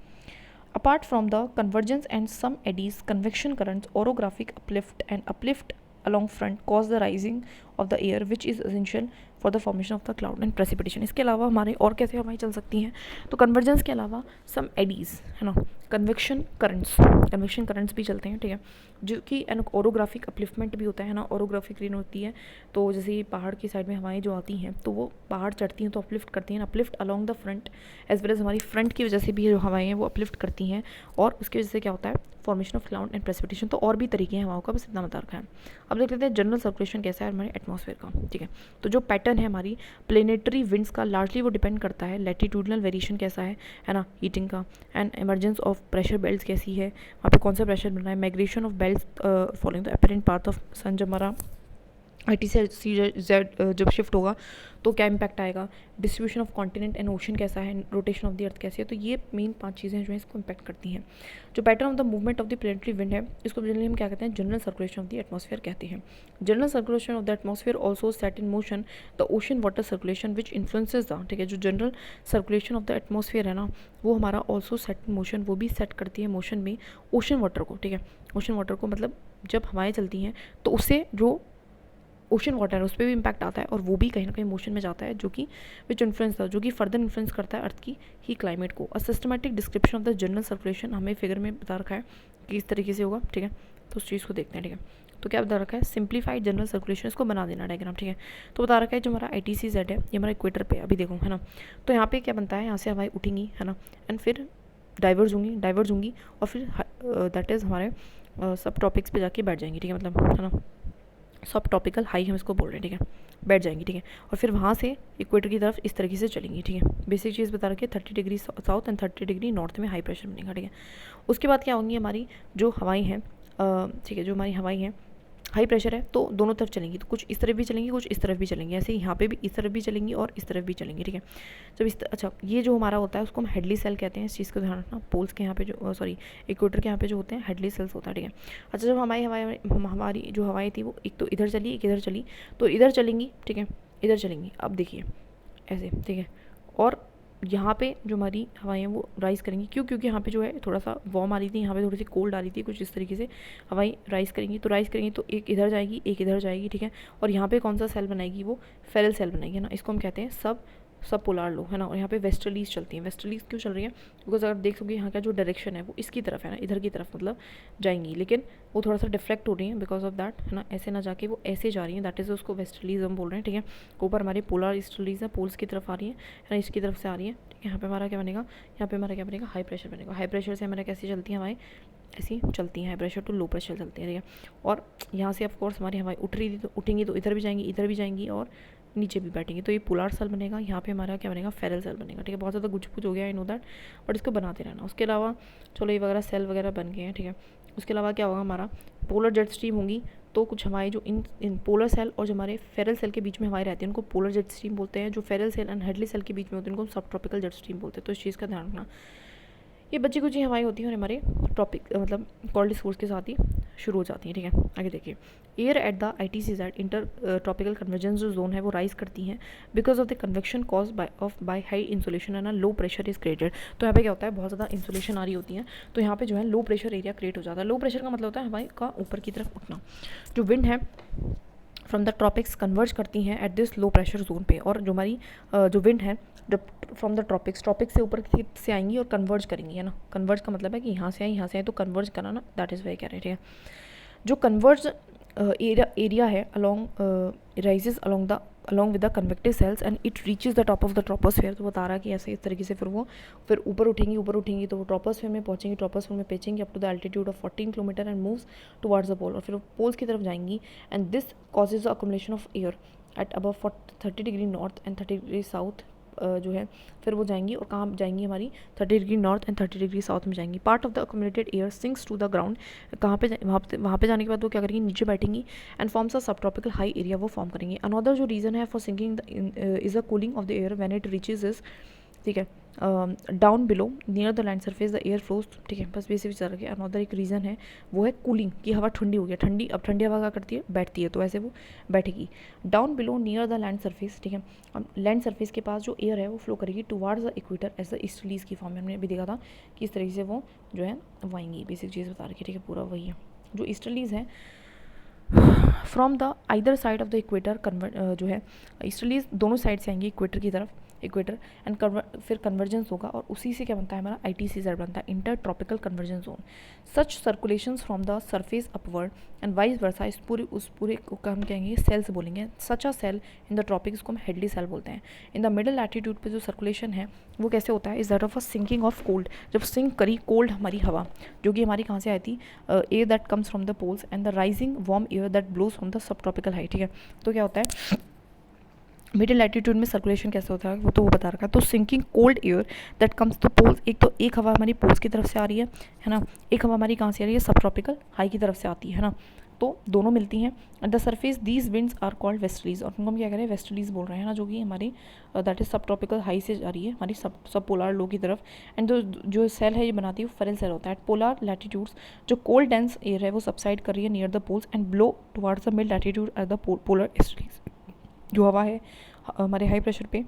Apart from the convergence and some eddies, convection currents, orographic uplift along front cause the rising of the air which is essential for the formation of the cloud and precipitation। इसके अलावा हमारे और कैसे हवाएं चल सकती हैं, तो कन्वर्जेंस के अलावा सम एडीज, है ना, कन्वेक्शन करंट्स भी चलते हैं, ठीक है, जो कि ओरोग्राफिक अपलिफ्टमेंट भी होता है ना, ओरोग्राफिक रेन होती है, तो जैसे पहाड़ की साइड में हवाएं जो आती हैं तो वो पहाड़ चढ़ती हैं तो अपलिफ्ट करती हैं, uplift along the front as well as हमारी फ्रंट की वजह से भी जो हवाएं हैं वो अपलिफ्ट करती हैं, और उसकी वजह से क्या होता है, formation of cloud and precipitation. तो और भी तरीके हैं हवाओं का, बस इतना बता रखा है। अब देख लेते हैं जनरल सर्कुलेशन कैसा है हमारे एटमॉस्फेयर का, ठीक है। तो जो पैटर्न है हमारी प्लेनेटरी विंड्स का लार्जली वो डिपेंड करता है लैटिट्यूडनल वेरिएशन कैसा है ना, हीटिंग का, and emergence of pressure belts कैसी है, वहाँ पे कौन सा प्रेशर बन रहा है, migration of belts following the apparent path of sun, जब हमारा IT से Z जब शिफ्ट होगा तो क्या इम्पैक्ट आएगा, distribution of continent and ocean कैसा है, रोटेशन ऑफ द अर्थ कैसी है। तो ये मेन 5 चीज़ें जो है इसको इम्पैक्ट करती हैं। जो pattern of the movement of the planetary wind है, इसको जनरली हम क्या कहते हैं, general circulation of the atmosphere कहते हैं। General circulation of the atmosphere also set in motion the ocean water circulation which influences the, ठीक है, जो general circulation of the atmosphere है ना, वो हमारा ऑल्सो सेट इन मोशन, वो भी सेट करती है मोशन में ओशन वाटर को, ठीक है। ओशन वाटर को मतलब जब हवाएं चलती हैं तो उससे जो ओशन वाटर है उस पर भी इम्पैक्ट आता है और वो भी कहीं ना कहीं मोशन में जाता है, जो कि विच इन्फ्लुएंस था, जो कि फर्दर इन्फ्लुएंस करता है अर्थ की ही क्लाइमेट को। A systematic description of the general circulation हमें फिगर में बता रखा है कि इस तरीके से होगा, ठीक है। तो उस चीज़ को देखते हैं, ठीक है। तो क्या बता रखा है, सिंप्लीफाइड जनरल सर्कुलेशन, इसको बना देना डायग्राम, ठीक है। तो बता रखा है जो हमारा ITCZ है ये हमारा इक्वेटर पे अभी देखो, है ना। तो यहाँ पे क्या बनता है, यहाँ से हवाएं उठेंगी, है ना, एंड फिर डाइवर्ज होंगी और फिर दैट इज़ हमारे सब टॉपिक्स पे जाके बैठ जाएंगी, ठीक है, मतलब, है ना, सब टॉपिकल हाई हम इसको बोल रहे हैं, ठीक है, बैठ जाएंगी, ठीक है। और फिर वहाँ से इक्वेटर की तरफ इस तरीके से चलेंगी, ठीक है। बेसिक चीज़ बता रखी है 30 degree south and 30 degree north में हाई प्रेशर बनेगा, ठीक है। उसके बाद क्या होंगी हमारी जो हवाएं हैं, ठीक है, जो हमारी हवाएं हैं हाई प्रेशर है तो दोनों तरफ चलेंगी, तो कुछ इस तरफ भी चलेंगी, कुछ इस तरफ भी चलेंगी, ऐसे ही यहाँ पे भी इस तरफ भी चलेंगी और इस तरफ भी चलेंगी, ठीक है। जब अच्छा, ये जो हमारा होता है उसको हम हेडली सेल कहते हैं, इस चीज़ को ध्यान रखना। पोल्स के यहाँ पे जो सॉरी इक्वेटर के यहाँ पे जो होते हैं हेडली सेल्स होता है, ठीक है। अच्छा, जब हमारी जो हवाएं थी वो एक तो इधर चली, एक इधर चली, तो इधर चलेंगी, ठीक है, इधर चलेंगी। अब देखिए ऐसे, ठीक है। और यहाँ पे जो हमारी हवाएं हैं वो राइज़ करेंगी, क्यों, क्योंकि यहाँ पे जो है थोड़ा सा वार्म आ रही थी, यहाँ पे थोड़ी सी कोल्ड आ रही थी, कुछ इस तरीके से हवाएं राइज़ करेंगी। तो राइज़ करेंगी तो एक इधर जाएगी, एक इधर जाएगी, ठीक है। और यहाँ पे कौन सा सेल बनाएगी, वो फेरल सेल बनाएगी, है ना। इसको हम कहते हैं सब पोलार लो, है ना। और यहाँ पे वेस्टर्लीज चलती हैं। वेस्टर्लीज क्यों चल रही है, बिकॉज अगर देख सकोगे यहाँ का जो डायरेक्शन है वो इसकी तरफ है ना, इधर की तरफ मतलब जाएंगी, लेकिन वो थोड़ा सा डिफ्लेक्ट हो रही है बिकॉज ऑफ दैट, है ना। ऐसे ना जाके वो ऐसे जा रही हैं, दैट इज़ उसको वेस्टर्लीज हम बोल रहे हैं, ठीक है। ऊपर हमारी पोलर ईस्टर्लीज है, पोल्स की तरफ आ रही है ना, इसकी तरफ से आ रही है, ठीक है। यहाँ पे हमारा क्या बनेगा, यहाँ पे हमारा क्या बनेगा, हाई प्रेशर बनेगा। हाई प्रेशर से हमारा कैसी चलती हैं हवाएं, ऐसी चलती हैं, high pressure to low pressure चलती है, ठीक है। और यहाँ से ऑफकोर्स हमारी हवाएं उठ रही थी तो उठेंगी, तो इधर भी जाएंगी, इधर भी जाएंगी और नीचे भी बैठेंगे, तो ये पोलर सेल बनेगा। यहाँ पे हमारा क्या बनेगा, फेरल सेल बनेगा, ठीक है। बहुत ज़्यादा गुछ हो गया, आई नो दैट, बट इसको बनाते रहना। उसके अलावा चलो ये वगैरह सेल वगैरह बन गए हैं, ठीक है। उसके अलावा क्या होगा, हमारा पोलर जेट स्ट्रीम होंगी, तो कुछ हवाएं जो इन पोलर सेल और जो हमारे फेरल सेल के बीच में हवाएं रहती हैं उनको पोलर जेट स्ट्रीम बोलते हैं। जो Ferrel cell and Hadley cell के बीच में होते हैं उनको सब ट्रॉपिकल जेट स्ट्रीम बोलते हैं। तो इस चीज़ का ध्यान रखना। ये बच्ची कुछ ही हवाएं होती हैं और हमारे टॉपिक मतलब कॉल्ड डिस्कोर्स के साथ ही शुरू हो जाती हैं, ठीक है। आगे देखिए, air at the ITCZ inter tropical convergence जो जोन है वो राइज करती हैं because of the convection cause by high insolation and low pressure is created. तो यहाँ पे क्या होता है, बहुत ज़्यादा इंसुलेशन आ रही होती है, तो यहाँ पे जो है लो प्रेशर एरिया क्रिएट हो जाता है। लो प्रेशर का मतलब होता है हवाएं का ऊपर की तरफ उठना। जो विंड है फ्रॉम द ट्रॉपिक्स कन्वर्ज करती हैं at this low pressure zone पे, और जो हमारी जो विंड है जब फ्रॉम द ट्रॉपिक्स से ऊपर से आएंगी और कन्वर्ज करेंगी, है ना। कन्वर्ज का मतलब है कि यहाँ से आए तो कन्वर्ज कराना, दैट इज़ वे कह रहे हैं, ठीक है। जो कन्वर्ज एरिया है along rises along with the convective cells and it reaches the top of the troposphere. तो बता रहा है कि ऐसे इस तरीके से फिर ऊपर उठेंगी तो वो ट्रोपोस्फेयर में पहुंचेंगी, ट्रोपोस्फेयर में पेचेंगी up to the altitude of 14 kilometre and moves towards the pole, और फिर पोल्स की तरफ जाएंगी and this causes the accumulation of air at above 30 degree north and 30 degree south जो है, फिर वो जाएंगी और कहाँ जाएंगी, हमारी 30 degree north and 30 degree south में जाएंगी। Part of the accumulated air sinks to the ground, कहाँ पे वहाँ पे जाने के बाद वो क्या करेंगी, नीचे बैठेंगी and forms a sub tropical high area वो फॉर्म करेंगे। अनदर जो रीज़न है for sinking is a cooling of the air when it reaches is, ठीक है, down below near the land surface the air flows, ठीक है। बस basic विचार रखिए। अनदर एक रीज़न है वो है कूलिंग, की हवा ठंडी हो गया, अब ठंडी हवा क्या करती है, बैठती है, तो ऐसे वो बैठेगी। Down below near the land surface, ठीक है। अब लैंड सरफेस के पास जो एयर है वो फ्लो करेगी towards the equator as the easterlies की फॉर्म में। हमने अभी देखा था कि इस तरीके से वो जो है वो आएंगी। बेसिक चीज़ बता रखी है, ठीक है, पूरा वही है। जो ईस्टर्लीज है from the either side of the equator जो है ईस्टर्लीज दोनों साइड से आएंगी इक्वेटर की तरफ, इक्वेटर एंड फिर कन्वर्जेंस होगा और उसी से क्या बनता है, हमारा ITCZ बनता है, inter tropical convergence zone. Such circulations from the surface upward and vice versa, उस पूरे को हम कहेंगे सेल्स बोलेंगे। सच अ सेल इन द ट्रॉपिक्स को हम हेडली सेल बोलते हैं। इन द मिडल लैटिट्यूड पे जो सर्कुलेशन है वो कैसे होता है, is that of a sinking of cold, जब सिंक करी कोल्ड हमारी हवा, जो कि हमारी कहाँ से आई थी, air that comes from the poles and the rising warm air that blows from the sub tropical high, ठीक है। तो क्या होता है, मिडिल लैटिट्यूड में सर्कुलेशन कैसे होता है वो तो वो बता रखा है। तो sinking cold air that comes to poles, एक हवा हमारी पोल्स की तरफ से आ रही है ना, एक हवा हमारी कहाँ से आ रही है, सब ट्रॉपिकल हाई की तरफ से आती है ना, तो दोनों मिलती हैं। At the surface these winds are called westerlies, और उनको हम क्या कह रहे हैं, वेस्टलीज बोल रहे हैं ना, जो कि हमारी दैट इज सब ट्रॉपिकल हाई से आ रही है हमारी सब पोलर लो की तरफ। एंड जो सेल है ये बनाती है वो फेरल सेल होता है। एट पोलर लैटिट्यूड्स जो कोल्ड डेंस एयर है वो सबसाइड कर रही है near the poles and blow towards the mid latitude at the polar easterlies. जो हवा है हमारे हाई प्रेशर पे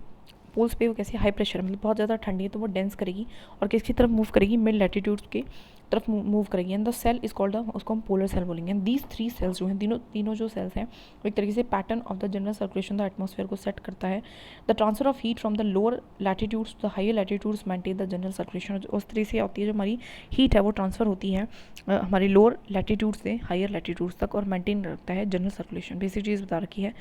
पोल्स पे वो कैसी हाई प्रेशर मतलब बहुत ज़्यादा ठंडी है तो वो डेंस करेगी और किसकी तरफ मूव करेगी, मिड लैटिट्यूड की तरफ मूव करेगी। And the cell is called उसको हम पोलर सेल बोलेंगे। एंड दीज थ्री सेल्स जो हैं तीनों जो सेल्स हैं वो एक तरीके से pattern of the general circulation the atmosphere को सेट करता है। The transfer of heat from the lower latitudes to the higher latitudes maintain the general circulation. उस तरीके से होती है जो हमारी हीट है वो ट्रांसफर होती है हमारी लोअर लैटिट्यूड से हायर लैटिट्यूड्स तक और मेंटेन रखता है जनरल सर्कुलेशन। बेसिक चीज़ बता रखी है।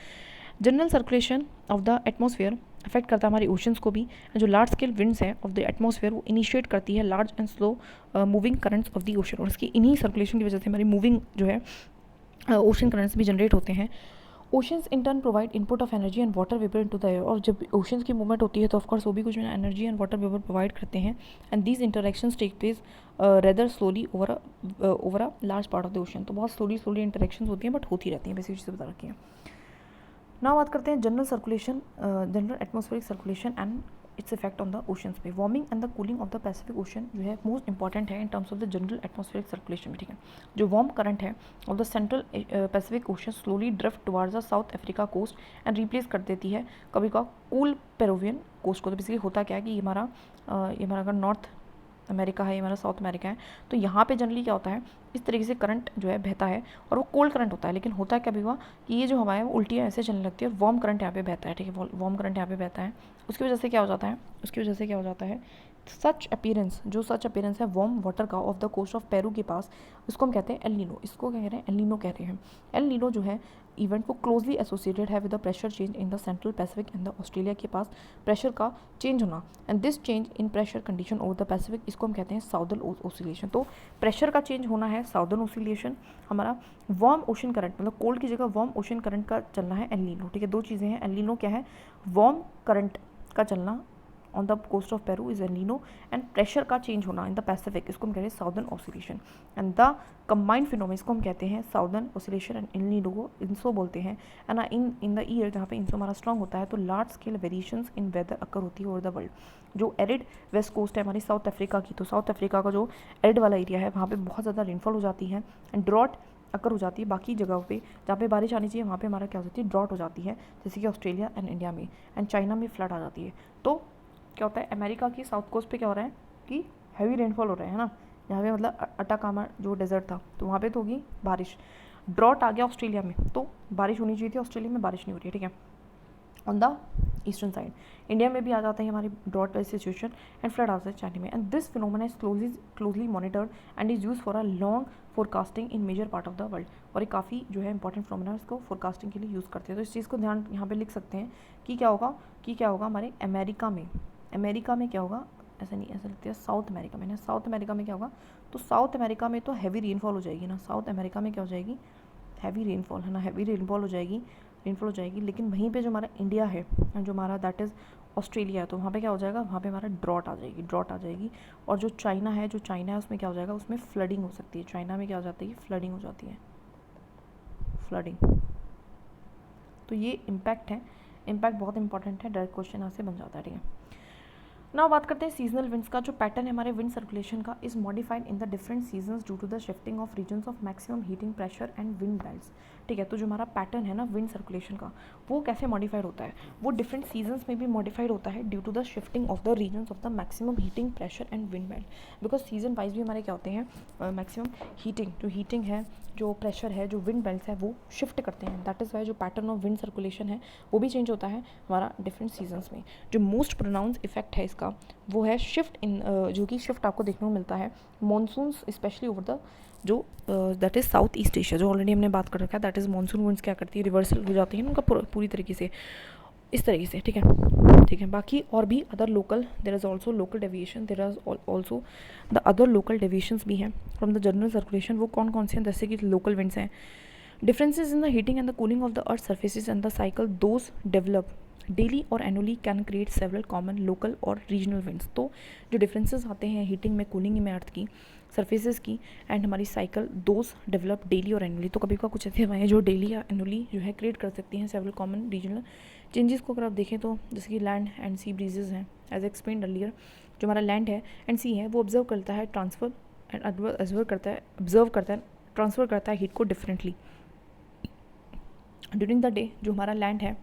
General circulation of the atmosphere affect करता है हमारी ओशंस को भी। जो लार्ज स्केल विंड्स हैं ऑफ द एटमॉस्फेयर वो इनिशिएट करती है large and slow moving currents of the ocean, और इसकी इन्हीं सर्कुलेशन की वजह से हमारी मूविंग जो है ओशन करंट्स भी जनरेट होते हैं। Oceans in turn provide input of energy and water vapour into the air, और जब ओशंस की मूवमेंट होती है तो ऑफकोर्स वो भी कुछ energy and water vapour provide करते हैं। And these interactions take place rather slowly over a large part of the ocean. तो बहुत स्लोली इंटरेक्शंस होती हैं बट होती रहती हैं, बेसिक चीज़ें बता रखी हैं। नाउ बात करते हैं general circulation, general atmospheric circulation and its effect on the oceans पे। Warming and the cooling of the Pacific ocean जो है मोस्ट इंपॉर्टेंट है in terms of the general atmospheric circulation में, ठीक है। जो वार्म करंट है of the central Pacific ocean slowly drift towards the South Africa coast and replace कर देती है कभी का कूल पेरुवियन कोस्ट को। तो बेसिकली होता क्या है कि ये हमारा अगर नॉर्थ अमेरिका है, ये हमारा साउथ अमेरिका है, तो यहाँ पे जनरली क्या होता है इस तरीके से करंट जो है बहता है और वो कोल्ड करंट होता है। लेकिन होता क्या भी हुआ कि ये जो हवा है वो उल्टी ऐसे चलने लगती है और वार्म करंट यहाँ पे बहता है, ठीक है, वार्म करंट यहाँ पे बहता है। उसकी वजह से क्या हो जाता है सच अपीयरेंस है वार्म वाटर का off the coast of Peru के पास, उसको हम कहते हैं एल नीनो। इसको क्या कह रहे हैं, एल नीनो कह रहे हैं। एल नीनो जो है इवेंट को क्लोजली एसोसिएटेड है with the pressure change in the central Pacific and the Australia के पास प्रेशर का चेंज होना। And this change in pressure condition over the Pacific, इसको हम कहते हैं साउदर्न ओसिलेशन। तो प्रेशर का चेंज होना है साउदर्न ओसिलेशन। हमारा वार्म ओशन करंट मतलब कोल्ड की जगह वार्म ओशन करंट का चलना है एल नीनो, ठीक है। दो चीज़ें हैं, एल नीनो क्या है, वार्म करंट का चलना on the coast of Peru is El Nino, and pressure का चेंज होना इन द पैसिफिक इसको हम कहते हैं southern oscillation. And the combined phenomena इसको हम कहते हैं southern oscillation and El Nino को इंसो बोलते हैं। एंड इन द ईयर जहाँ पे इंसो हमारा स्ट्रॉन्ग होता है तो large scale variations in weather occur होती है ओवर द वर्ल्ड। जो एरिड वेस्ट कोस्ट है हमारी साउथ अफ्रीका की, तो साउथ अफ्रीका का जो एरिड वाला एरिया है वहाँ पे बहुत ज़्यादा रेनफॉल हो जाती है एंड ड्रॉट अकर हो जाती है। बाकी जगहों पे जहाँ पे बारिश आनी चाहिए वहाँ पे हमारा क्या हो जाती है, ड्रॉट हो जाती है, जैसे कि ऑस्ट्रेलिया एंड इंडिया में। एंड चाइना में फ्लड आ जाती है। तो क्या होता है अमेरिका की साउथ कोस्ट पे क्या हो रहा है कि हैवी रेनफॉल हो रहा है ना, यहाँ पे मतलब अटाकामा जो डेजर्ट था तो वहाँ पे तो होगी बारिश। ड्रॉट आ गया ऑस्ट्रेलिया में, तो बारिश होनी चाहिए थी, ऑस्ट्रेलिया में बारिश नहीं हो रही है, ठीक है। On the eastern side India में भी आ जाता है हमारी drought wise situation and flood आता है चाइना में। And this phenomena is closely monitored and is use for a long forecasting in major part of the world. और ये काफ़ी जो है इंपॉर्टेंट फिनोमेना इसको फोरकास्टिंग के लिए यूज़ करते हैं। तो इस चीज़ को ध्यान यहाँ पे लिख सकते हैं कि क्या होगा हमारे अमेरिका में क्या होगा, ऐसा लगता है साउथ अमेरिका में ना, साउथ अमेरिका में क्या होगा, तो साउथ अमेरिका में तो हैवी रेनफॉल हो जाएगी ना, साउथ अमेरिका में क्या हो जाएगी, हैवी रेनफॉल है ना, हैवी रेनफॉल हो जाएगी। लेकिन वहीं पे जो हमारा इंडिया है जो हमारा दैट इज़ ऑस्ट्रेलिया है, तो वहाँ पे क्या हो जाएगा, वहाँ पे हमारा ड्रॉट आ जाएगी। और जो चाइना है उसमें क्या हो जाएगा, उसमें फ्लडिंग हो सकती है। चाइना में क्या हो जाती है, फ्लडिंग हो जाती है, तो ये इम्पैक्ट बहुत इंपॉर्टेंट है, डायरेक्ट क्वेश्चन यहाँ से बन जाता है, ठीक है। नाउ बात करते हैं सीजनल विंड्स का। जो पैटर्न है हमारे विंड सर्कुलेशन का is modified in the different seasons due to the shifting of regions of maximum heating pressure and wind belts, ठीक है। तो जो हमारा पैटर्न है ना विंड सर्कुलेशन का वो कैसे मॉडिफाइड होता है, वो डिफरेंट सीजन्स में भी मॉडिफाइड होता है due to the shifting of the regions of the maximum heating pressure and wind belt. Because season wise भी हमारे क्या होते हैं मैक्सिमम हीटिंग है, जो प्रेशर है, जो विंड बेल्ट्स है वो शिफ्ट करते हैं। दैट इज़ वाई जो पैटर्न ऑफ विंड सर्कुलेशन है वो भी चेंज होता है हमारा डिफरेंट सीजन्स में। जो मोस्ट प्रोनाउंस इफेक्ट है इसका वो है शिफ्ट इन, जो कि शिफ्ट आपको देखने को मिलता है मॉनसून्स स्पेशली ओवर द जो that is south east Asia, जो ऑलरेडी हमने बात कर रखा है। दैट इज़ मानसून विंड्स क्या करती है, रिवर्सल हो जाती है उनका पूरी तरीके से इस तरीके से, ठीक है। बाकी और भी other local there is also local deviation, there are also the other local deviations भी हैं फ्रॉम द जनरल सर्कुलेशन। वो कौन से हैं, जैसे कि लोकल विंड्स हैं। Differences in the heating and the cooling of the earth surfaces and the cycle those develop daily और annually can create several common local और रीजनल विंड्स। तो जो डिफरेंसेस आते हैं हीटिंग में, कूलिंग में अर्थ की सरफेसेस की एंड हमारी साइकिल, दोज डेवलप डेली और एनुअली। तो कभी का कुछ ऐसे हवाएं जो डेली या एनुअली जो है क्रिएट कर सकती हैं सेवरल कॉमन रीजनल चेंजेस को। अगर आप देखें तो जैसे कि लैंड एंड सी ब्रीजेज हैं, एज एक्सप्लेन्ड अर्लियर, जो हमारा लैंड है एंड सी है वो ऑब्जर्व करता है ट्रांसफर एंड ऑब्जर्व करता है ट्रांसफ़र करता है हीट को डिफरेंटली ड्यूरिंग द डे। जो हमारा लैंड है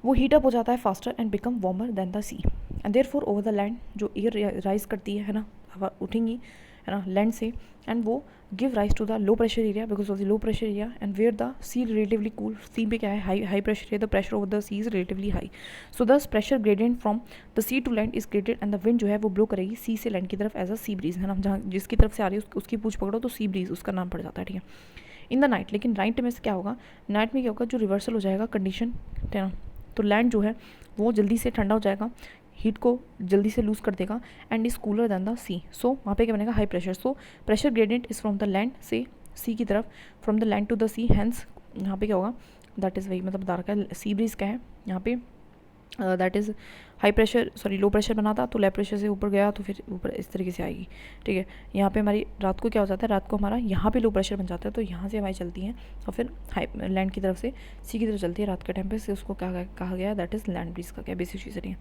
वो हीट अप हो जाता है faster and become warmer than the sea and therefore over the land जो एयर राइज करती है ना, हवा उठेंगी है ना लैंड से, एंड वो give rise to the low pressure area because of the low pressure area and where the sea relatively cool. Sea पे क्या है, high pressure area, the pressure over the sea is relatively high, so this pressure gradient from the sea to land is graded and the wind जो है वो blow करेगी सी से land की तरफ एज अ सी ब्रीज है ना, जहाँ जिसकी तरफ से आ रही है उसकी पूछ पकड़ो तो सी ब्रीज उसका नाम पड़ जाता है, ठीक है। इन द नाइट, लेकिन नाइट में से क्या होगा, नाइट में क्या होगा, जो रिवर्सल हो जाएगा कंडीशन है ना, तो लैंड जो है वो जल्दी से ठंडा हो जाएगा, हीट को जल्दी से लूज कर देगा and is cooler than the sea. So वहाँ पे क्या बनेगा, high pressure. So pressure gradient is from the land से सी की तरफ, from the land to the sea, hence यहाँ पे क्या होगा, दैट इज़ वही मतलब बता रखा है सी ब्रीज क्या है यहाँ पे, दैट is high pressure low pressure बना था तो लो प्रेशर से ऊपर गया तो फिर ऊपर इस तरीके से आएगी, ठीक है। यहाँ पे हमारी रात को क्या हो जाता है, रात को हमारा यहाँ पे लो प्रेशर बन जाता है तो यहाँ से हवाएं चलती हैं और फिर हाई लैंड की तरफ से सी की तरफ चलती है रात के टाइम पे, से उसको क्या कहा गया, दैट इज़ लैंड ब्रीज का क्या बेसिक चीज़ है।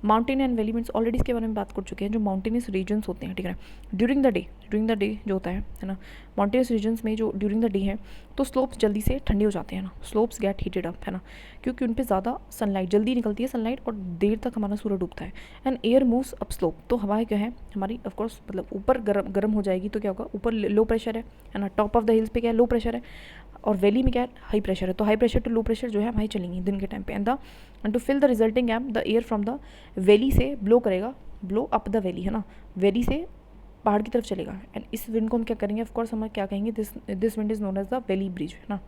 Mountain and valley winds already इसके बारे में बात कर चुके हैं, जो माउंटेनियस रीजन्स होते हैं, ठीक है। ड्यूरिंग द डे जो होता है ना, माउंटेनियस रीजन्स में जो ड्यूरिंग द डे है तो स्लोप्स जल्दी से ठंडे हो जाते हैं ना, स्लोप्स गेट हीटेड अप है ना, क्योंकि उन पर ज़्यादा सनलाइट जल्दी निकलती है सनलाइट और देर तक हमारा सूरज डूबता है and air moves up slope. तो हवाएं क्या है हमारी ऑफकोर्स मतलब ऊपर गर्म हो जाएगी, तो क्या होगा, ऊपर लो प्रेशर है ना, टॉप ऑफ द हिल्स पे क्या है, लो प्रेशर है और वैली में क्या है, हाई प्रेशर है। तो high pressure to low pressure जो है हमारी चलेंगी दिन के टाइम पे and to fill the resulting gap the air from the valley से ब्लो करेगा, ब्लो अप द वैली है ना, वैली से पहाड़ की तरफ चलेगा एंड इस विंड को हम क्या करेंगे, ऑफकोर्स हम क्या कहेंगे, this wind is known as the valley breeze है ना।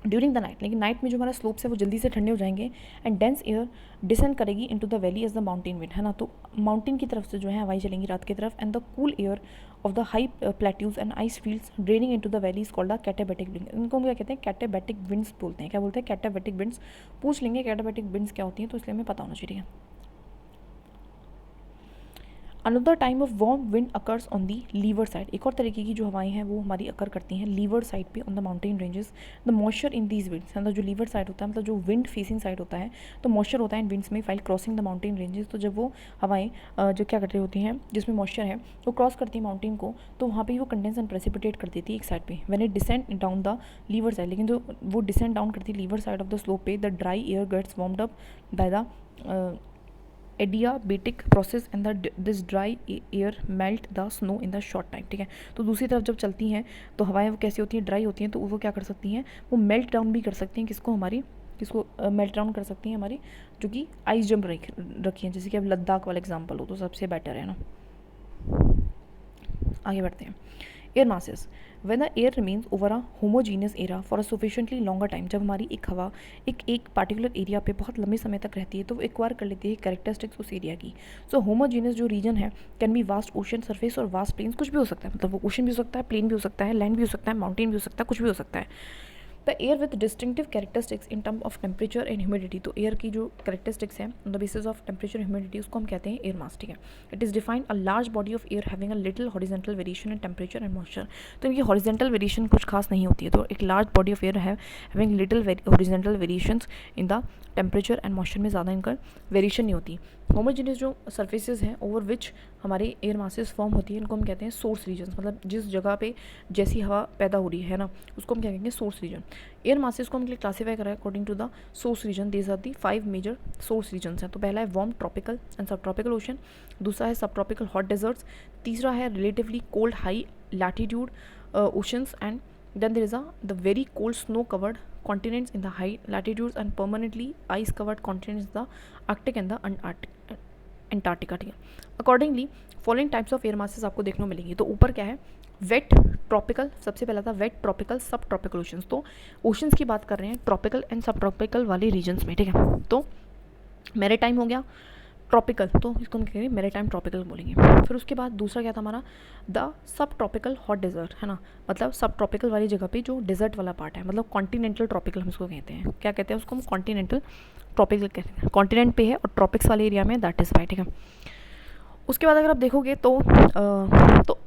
ड्यूरिंग द नाइट, लेकिन नाइट में जो हमारा स्लोप्स है वो जल्दी से ठंडे हो जाएंगे एंड डेंस एयर डिसेंड करेगी into the valley as the mountain wind है ना, तो माउंटेन की तरफ से जो है हवाएं चलेंगी रात की तरफ and the cool air of the high plateaus and ice fields draining into the valley is called the katabatic wind. इनको हम क्या कहते हैं, कैटाबैटिक विंड्स बोलते हैं। क्या बोलते हैं, कैटाबैटिक विंड्स। पूछ लेंगे कैटाबैटिक विंड्स क्या होती हैं, तो इसलिए हमें पता होना चाहिए। Another time of warm wind occurs on the leeward side. एक और तरीके की जो हवाएं हैं वो हमारी अकर करती हैं लीवर साइड पे on the mountain ranges. The moisture in these winds, मतलब जो लीवर साइड होता है मतलब जो विंड फेसिंग साइड होता है तो मॉइस्चर होता है इन विंड्स में file crossing the mountain ranges. तो जब वो हवाएं जो क्या कर रही होती हैं जिसमें मॉइस्चर है वो क्रॉस करती है माउंटेन को, तो वहाँ पर वो कंडेंस एंड प्रेसिपिटेट कर देती है एक साइड पर when it descend down the leeward side. लेकिन जो वो डिसेंड डाउन करती है leeward side of the slope पे, the dry air gets warmed up by the adiabatic process and this dry air melt the snow in the short time, ठीक है। तो दूसरी तरफ जब चलती हैं तो हवाएं वो कैसी होती हैं, ड्राई होती हैं, तो वो क्या कर सकती हैं, वो मेल्ट डाउन भी कर सकती हैं किसको मेल्ट डाउन कर सकती हैं हमारी जो कि आइस जंप रखी हैं, जैसे कि अब लद्दाख वाला एग्जाम्पल हो तो सबसे बेटर है ना। आगे बढ़ते हैं। Air masses, when the air remains over a homogeneous area for a sufficiently longer time, जब हमारी एक हवा एक पार्टिकुलर एरिया पे बहुत लंबे समय तक रहती है तो वो एक्वायर कर लेती है कैरेक्टरिस्टिक्स उस एरिया की। सो होमोजीनियस जो रीजन है can be vast ocean surface और वास्ट प्लेन्स, कुछ भी हो सकता है, मतलब वो ओशन भी हो सकता है, प्लेन भी हो सकता है, लैंड भी हो सकता है, माउंटेन भी हो सकता है, कुछ भी हो सकता है। The air with distinctive characteristics in term of temperature and humidity, तो एयर की जो कैरेक्टरिस्टिक्स हैं on the basis of temperature humidity उसको हम कहते हैं एयर मास, ठीक है। It is defined a large body of air having a little horizontal variation in temperature and moisture. तो इनकी हॉरिजॉन्टल वेरिएशन कुछ खास नहीं होती है, तो एक लार्ज बॉडी ऑफ एयर है having little horizontal variations in the temperature and moisture में ज़्यादा इनका वेरिएशन नहीं होती। होमोजेनियस जो सर्फेसेज हैं ओवर विच हमारे एयर मासेस फॉर्म होती है इनको हम कहते हैं सोर्स रीजन्स, मतलब जिस जगह पे जैसी हवा पैदा हो रही है ना उसको हम क्या कहेंगे, सोर्स रीजन। एयर मासेस को हम क्लासीफाई करा है according to the source region. These are the 5 major source regions हैं। तो पहला है warm tropical and sub tropical ocean, दूसरा है सब ट्रॉपिकल हॉट डेजर्ट्स, तीसरा है relatively cold high latitude oceans, and then there is the very cold snow covered continents in the high latitudes and permanently ice covered continents the Arctic and the Antarctica, ठीक है। Accordingly following types of air masses आपको देखने को मिलेंगी। तो ऊपर क्या है, वेट ट्रॉपिकल, सबसे पहला था वेट ट्रॉपिकल सब ट्रॉपिकल ओशंस। तो ओशंस की बात कर रहे हैं ट्रॉपिकल एंड सब ट्रॉपिकल वाले रीजन्स में, ठीक है। तो मेरिटाइम हो गया, ट्रॉपिकल, तो इसको हम कहेंगे मैरीटाइम ट्रॉपिकल बोलेंगे। फिर उसके बाद दूसरा क्या था हमारा, the sub tropical hot desert, है ना, मतलब सब ट्रॉपिकल वाली जगह पे जो डेजर्ट वाला पार्ट है, मतलब कॉन्टिनेंटल ट्रॉपिकल हम इसको कहते हैं। क्या कहते हैं उसको हम, कॉन्टिनेंटल ट्रॉपिकल कहते हैं। कॉन्टिनेंट पे है और ट्रॉपिक्स वाले एरिया में, दैट इज़ वाई, ठीक है। उसके बाद अगर आप देखोगे तो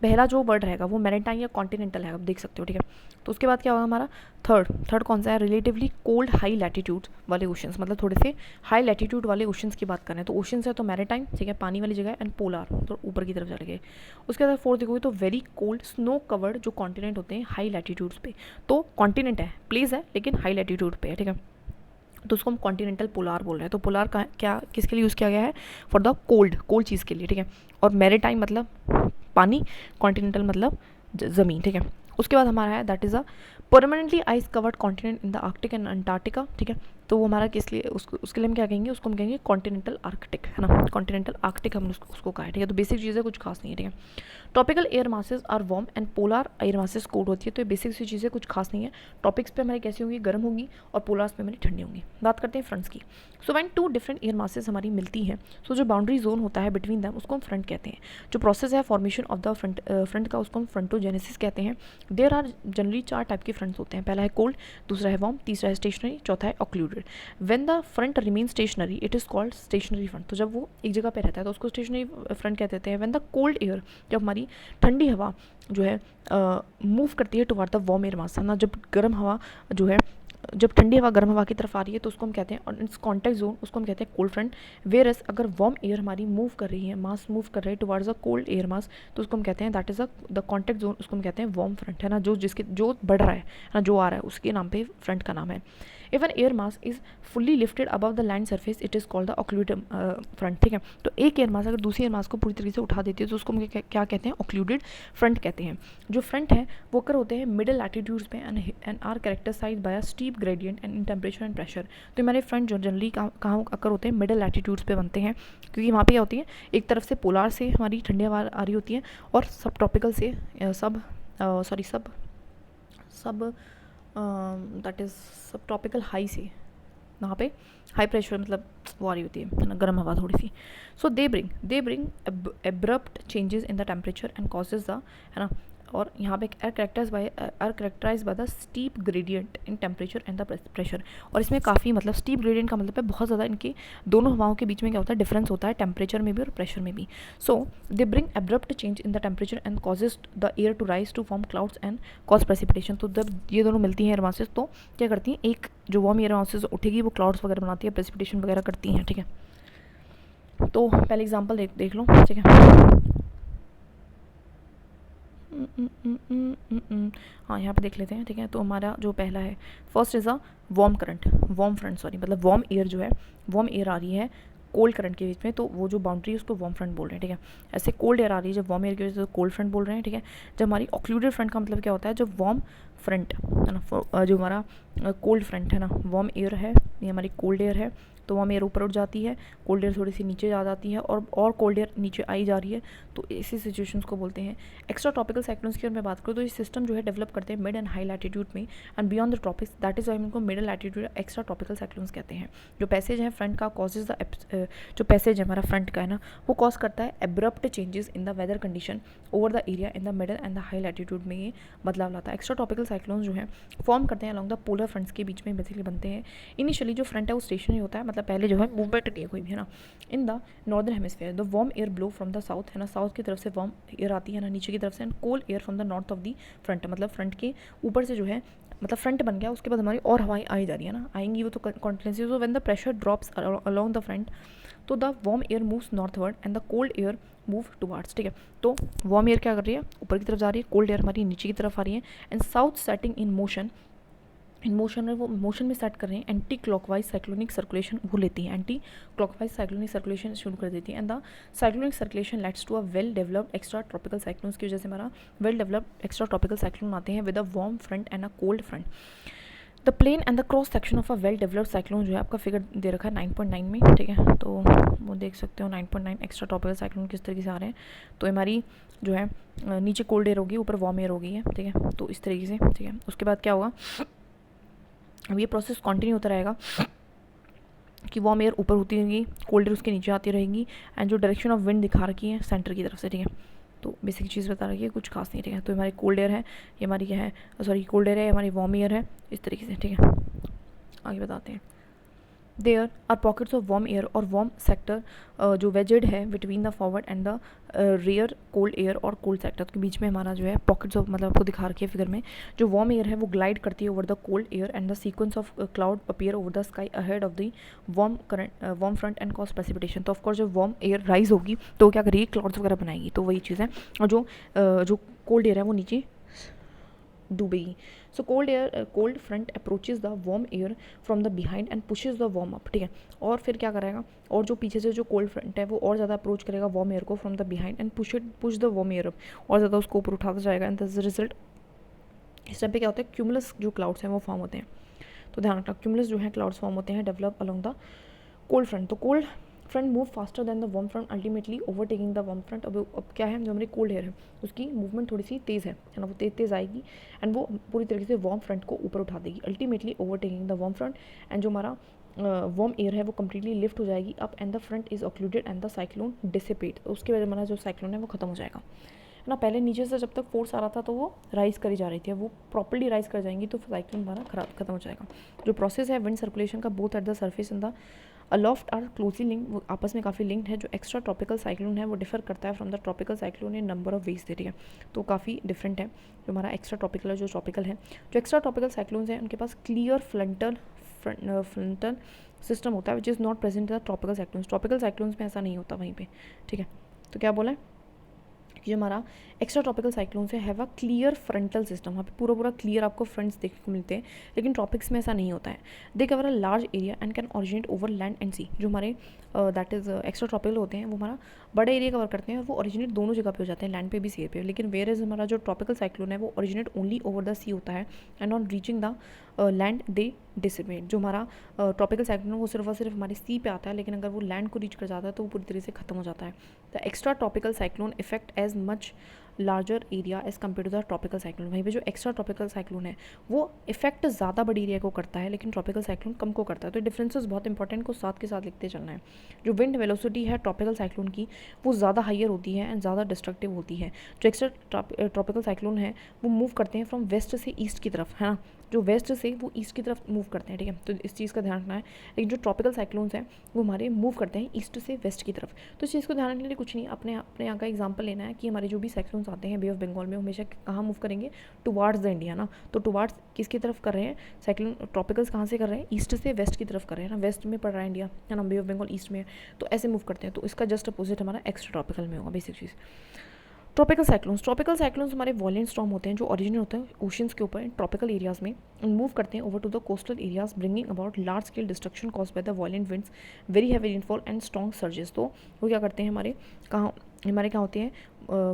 पहला जो वर्ड रहेगा वो मैरीटाइम या कॉन्टिनेंटल है, आप देख सकते हो, ठीक है। तो उसके बाद क्या होगा हमारा, थर्ड कौन सा है, रिलेटिवली कोल्ड हाई लैटिट्यूड वाले ओशंस, मतलब थोड़े से हाई लैटिट्यूड वाले ओशंस की बात करें तो ओशंस है तो मैरीटाइम, ठीक है, पानी वाली जगह, एंड पोलार तो ऊपर की तरफ चले गए। उसके बाद फोर्थ देखोगे तो वेरी कोल्ड स्नो कवर्ड जो कॉन्टिनेंट होते हैं हाई लैटिट्यूड्स पे, तो कॉन्टिनेंट है, प्लेस है लेकिन हाई लैटिट्यूड पे है, ठीक है, तो उसको हम कॉन्टिनेंटल पोलार बोल रहे हैं। तो पोलार का क्या किसके लिए यूज़ किया गया है, फॉर द कोल्ड चीज़ के लिए, ठीक है। और मैरीटाइम मतलब पानी, कॉन्टिनेंटल मतलब ज़मीन, ठीक है। उसके बाद हमारा है that is a permanently ice covered continent in the Arctic and Antarctica, ठीक है। तो वो हमारा किस लिए, उसके लिए हम क्या कहेंगे, उसको हम कहेंगे कॉन्टिनेंटल आर्कटिक, है ना, कॉन्टिनेंटल आर्कटिक हम उसको कहा है, ठीक है। तो बेसिक चीज़ें कुछ खास नहीं है, ठीक है। Tropical air masses are warm and polar air masses cold होती है, तो ये बेसिक सी चीज़ें कुछ खास नहीं है। टॉपिक्स पे हमारी कैसी होंगी, गर्म होंगी, और पोलार्स पे हमारी ठंडी होंगी। बात करते हैं फ्रंट्स की। So when two different air masses हमारी मिलती हैं, सो जो बाउंड्री जोन होता है बिटवीन दैम उसको हम फ्रंट कहते हैं। जो प्रोसेस है फॉर्मेशन ऑफ द फ्रंट का उसको हम फ्रंटोजेनेसिस कहते हैं। देयर आर जनरली 4 टाइप के फ्रंट्स होते हैं। पहला है कोल्ड, दूसरा है वार्म, तीसरा है स्टेशनरी, चौथा है occluded. When the front remain stationary it is called stationary front, तो जब वो एक जगह पे रहता है तो उसको स्टेशनरी फ्रंट कहते हैं। व्हेन द कोल्ड एयर, जब हमारी ठंडी हवा जो है मूव करती है toward the warm air mass, है ना, जब गर्म हवा जो है, जब ठंडी हवा गर्म हवा की तरफ आ रही है तो उसको हम कहते हैं, और इस कॉन्टैक्ट जोन उसको हम कहते हैं कोल्ड फ्रंट। वेयरएस अगर वार्म एयर हमारी मूव कर रही है, मास मूव कर रही है towards a cold air mass, तो उसको हम कहते हैं that is the contact zone, उसको हम कहते हैं वार्म फ्रंट, है ना, जो बढ़ रहा है ना, जो आ रहा है उसके नाम पे फ्रंट का नाम है। If an air mass is fully lifted above the land surface it is called the occluded front, ठीक है। तो एक एयर मास अगर दूसरी एयर मास को पूरी तरीके से उठा देती है तो उसको हम क्या कहते हैं, ऑक्लूडेड फ्रंट कहते हैं। जो फ्रंट है वो अगर होते हैं मिडिल लैटिट्यूड्स पे and are characterized by a steep gradient and in temperature and pressure. तो हमारे फ्रंट जो जनरली कहाँ अकर होते हैं, मिडिल लैटिट्यूड्स पे बनते हैं, क्योंकि वहाँ पे क्या होती है, एक तरफ से पोलार से हमारी ठंडी हवा आ रही होती है, और सब ट्रॉपिकल से सब दैट इज़ सब ट्रॉपिकल हाई से वहाँ पे हाई प्रेशर मतलब वो आ रही होती है ना, गर्म हवा थोड़ी सी। So they bring abrupt changes in the temperature and causes the, है ना, और यहाँ पे are characterize by the steep gradient in temperature and the pressure. और इसमें काफ़ी मतलब स्टीप ग्रेडियंट का मतलब है बहुत ज़्यादा इनके दोनों हवाओं के बीच में क्या होता है, डिफरेंस होता है टेम्परेचर में भी और प्रेशर में भी। So they bring abrupt change in the temperature and causes the air to rise to form clouds and cause precipitation. तो जब ये दोनों मिलती हैं एयर मासेस तो क्या करती हैं, एक जो वार्म एयर मासेस उठेगी वो क्लाउड्स वगैरह बनाती है, प्रेसिपिटेशन वगैरह करती हैं, ठीक है। तो पहले एग्जाम्पल देख लो, ठीक है। हाँ यहाँ पे देख लेते हैं, ठीक है। तो हमारा जो पहला है, first is a warm front sorry, मतलब वार्म एयर जो है, वार्म एयर आ रही है कोल्ड करंट के बीच में, तो वो जो बाउंड्री है उसको वार्म फ्रंट बोल रहे हैं, ठीक है। ऐसे कोल्ड एयर आ रही है जब वार्म एयर की वजह से कोल्ड फ्रंट बोल रहे हैं, ठीक है। जब हमारी ऑक्लूडेड फ्रंट का मतलब क्या होता है, जब वार्म फ्रंट है ना, जो हमारा कोल्ड फ्रंट है ना, वार्म एयर है, ये हमारी कोल्ड एयर है, तो वार्म एयर ऊपर उठ जाती है, कोल्ड एयर थोड़ी सी नीचे आ जाती है, और कोल्ड एयर नीचे आई जा रही है, तो ऐसी सिचुएशंस को बोलते हैं एक्स्ट्रा ट्रॉपिकल साइक्लोन्स की। अगर मैं बात करूँ तो ये सिस्टम जो है डेवलप करते हैं मिड एंड हाई लैटिट्यूड में and beyond the tropics, that is why हम इनको middle latitude extra tropical cyclones कहते हैं। जो पैसेज है फ्रंट का कॉजेज द, जो पैसेज है हमारा फ्रंट का है ना, वो कॉज करता है abrupt changes in the weather condition over the area in the middle and the high latitude में, ये बदलाव लाता है। एक्स्ट्रा ट्रॉपिकल साइक्लोन्स जो है फॉर्म करते हैं अलॉन्ग द पोलर फ्रंट्स के बीच में बेसिकली बनते हैं। इनिशियली जो फ्रंट है वो स्टेशनरी होता है, मतलब पहले जो है मूवमेंट नहीं है कोई भी, है ना। इन the northern hemisphere the warm air blow from the south, है ना, साउथ की तरफ से वार्म एयर आती है ना, नीचे की तरफ से, and cold air from the north of the front, मतलब फ्रंट के ऊपर से जो है, मतलब फ्रंट बन गया उसके बाद हमारी और हवाएं आई जा रही है ना, आएंगी वो तो continuously. So when the pressure drops along the front तो the warm air moves northward and the cold air move towards, ठीक है। तो वार्म एयर क्या कर रही है, ऊपर की तरफ जा रही है, कोल्ड एयर हमारी नीचे की तरफ आ रही है, and south setting in motion में वो मोशन में सेट कर रहे हैं, एंटी क्लॉकवाइज साइक्लोनिक सर्कुलेशन वो लेती है, एंटी क्लॉकवाइज साइक्लोनिक सर्कुलेशन शुरू कर देती है, and the cyclonic circulation leads to a well developed extra tropical cyclones की वजह से हमारा well developed extra tropical cyclone आते हैं with a warm front and a cold front. The plane and the cross section of a well developed cyclone जो है आपका figure दे रखा है 9.9 में, ठीक है। तो वो देख सकते हो 9.9 एक्स्ट्रा ट्रॉपिकल साइक्लोन किस तरीके से आ रहे हैं। तो हमारी जो है नीचे कोल्ड एयर होगी, ऊपर वार्म एयर होगी है, ठीक है। तो इस तरीके से, ठीक है। उसके बाद क्या होगा, अब ये प्रोसेस कंटिन्यू होता रहेगा कि वार्म एयर ऊपर होती रहेगी, कोल्ड एयर उसके नीचे आती रहेगी, एंड जो डायरेक्शन ऑफ विंड दिखा रखी है सेंटर की तरफ से, ठीक है। तो बेसिक चीज़ बता रखी है, कुछ खास नहीं, ठीक है। तो हमारी कोल्ड एयर है, ये हमारी क्या है, सॉरी कोल्ड एयर है, हमारी वार्म एयर है, इस तरीके से, ठीक है। आगे बताते हैं। There are pockets of warm air और वार्म सेक्टर जो वेजेड है between the forward and the rear cold air और कोल्ड सेक्टर के बीच में हमारा जो है पॉकेट्स ऑफ, मतलब आपको दिखा रखी है फिगर में, जो वार्म एयर है वो ग्लाइड करती है over the cold air and the sequence of cloud appear over the sky ahead of the warm front and cause precipitation. तो ऑफकोर्स जब वार्म एयर राइज होगी तो क्या करेगी, क्लाउड्स वगैरह बनाएगी, तो वही चीज़ है। और जो कोल्ड एयर है वो नीचे डूबेगी। So cold front approaches the warm air from the behind and pushes the warm up, ठीक है। और फिर क्या करेगा, और जो पीछे से जो कोल्ड फ्रंट है वो और ज़्यादा अप्रोच करेगा वार्म एयर को from the behind and push the warm air up, और ज़्यादा उसको ऊपर उठाता जाएगा, एंड द रिजल्ट इस टाइम पे क्या होता है, क्यूमुलस जो क्लाउड्स हैं वो फॉर्म होते हैं। तो ध्यान रखना, क्यूमुलस जो है क्लाउड्स फॉर्म होते हैं develop along the cold front. तो cold front move faster than the warm front ultimately overtaking the warm front. अब क्या है, जो हमारी कोल्ड एयर है उसकी मूवमेंट थोड़ी सी तेज़ है ना, वो तेज़ आएगी एंड वो पूरी तरीके से वार्म फ्रंट को ऊपर उठा देगी, ultimately overtaking the warm front. And जो हमारा वार्म एयर है वो कम्प्लीटली लिफ्ट हो जाएगी up and the front is occluded and the cyclone dissipate. उसकी वजह हमारा जो साइक्लोन है वो खत्म हो जाएगा, है ना। पहले नीचे से जब तक फोर्स आ रहा था तो वो राइज करी जा रही थी, वो प्रॉपर्ली राइज कर जाएंगी तो साइक्लोन हमारा खत्म हो जाएगा। जो प्रोसेस है विंड सर्कुलेशन का both at the surface and the aloft are closely link, वो आपस में काफ़ी लिंक्ड है। जो एक्स्ट्रा ट्रॉपिकल साइक्लोन है वो डिफर करता है from the tropical cyclone in number of ways, ठीक है। तो काफ़ी डिफरेंट है जो हमारा एक्स्ट्रा ट्रॉपिकल है, जो ट्रॉपिकल है। जो एक्स्ट्रा ट्रॉपिकल साइक्लोन्स हैं उनके पास क्लियर फ्रंटल सिस्टम होता है which is not present in the tropical cyclones. Tropical cyclones में ऐसा नहीं होता वहीं पे, ठीक है। तो क्या बोला है कि जो हमारा एक्स्ट्रा ट्रॉपिकल साइक्लोन्स है have a clear frontal system, वहाँ पे पूरा क्लियर आपको फ्रंट्स देखने को मिलते हैं, लेकिन ट्रॉपिक्स में ऐसा नहीं होता है। They cover a large area and can originate over land and sea. जो हमारे दैट इज़ एक्स्ट्रा ट्रॉपिकल होते हैं वो हमारा बड़े एरिया कवर करते हैं और वो ओरिजिनेट दोनों जगह पे हो जाते हैं, लैंड पे भी सी पे। लेकिन वेयर इज हमारा जो ट्रॉपिकल साइक्लोन है वो ओरिजिनेट ओनली ओवर द सी होता है and on reaching the land they dissipate. जो हमारा ट्रॉपिकल साइक्लोन वो सिर्फ और सिर्फ हमारे सी पे आता है, लेकिन अगर वो लैंड को रीच कर जाता है तो वो पूरी तरीके से खत्म हो जाता है। The extra tropical cyclone effect as much larger area as compare to the tropical cyclone. वहीं पे जो एक्स्ट्रा ट्रॉपिकल साइक्लोन है वो इफेक्ट ज़्यादा बड़ी एरिया को करता है, लेकिन ट्रॉपिकल साइक्लोन कम को करता है। तो डिफरेंसेस बहुत इंपॉर्टेंट को साथ के साथ लिखते चलना है। जो विंड वेलोसिटी है ट्रॉपिकल साइक्लोन की वो ज़्यादा हाइयर होती है एंड ज़्यादा डिस्ट्रक्टिव होती है। जो एक्स्ट्रा ट्रॉपिकल साइक्लोन है वो मूव करते हैं फ्रॉम वेस्ट से ईस्ट की तरफ, है ना। जो वेस्ट से वो ईस्ट की तरफ मूव करते हैं, ठीक है। तो इस चीज़ का ध्यान रखना है। लेकिन जो ट्रॉपिकल साइक्लोन्स हैं वो हमारे मूव करते हैं ईस्ट से वेस्ट की तरफ। तो इस चीज़ को ध्यान रखने के लिए कुछ नहीं, अपने यहाँ का एग्जांपल लेना है कि हमारे जो भी साइक्लोन्स आते हैं बे ऑफ बंगाल में हमेशा कहाँ मूव करेंगे, टुवार्ड्स द इंडिया ना। तो टुवार्ड्स किसकी तरफ कर रहे हैं साइक्लोन, ट्रॉपिकल्स कहाँ से कर रहे हैं, ईस्ट से वेस्ट की तरफ कर रहे हैं ना। वेस्ट में पड़ रहा है इंडिया, है ना, बे ऑफ बंगाल ईस्ट में है, तो ऐसे मूव करते हैं। तो इसका जस्ट अपोजिट हमारा एक्स्ट्रा ट्रॉपिकल में होगा बेसिक चीज़। ट्रॉपिकल साइक्लोन्स हमारे वॉलेंट स्टॉर्म होते हैं जो ओरिजिनेट होते हैं ओशंस के ऊपर ट्रॉपिकल एरियाज में, मूव करते हैं over to the coastal areas bringing about large scale destruction cause by the violent winds, very heavy rainfall and strong surges. तो वो क्या करते हैं हमारे क्या होते हैं,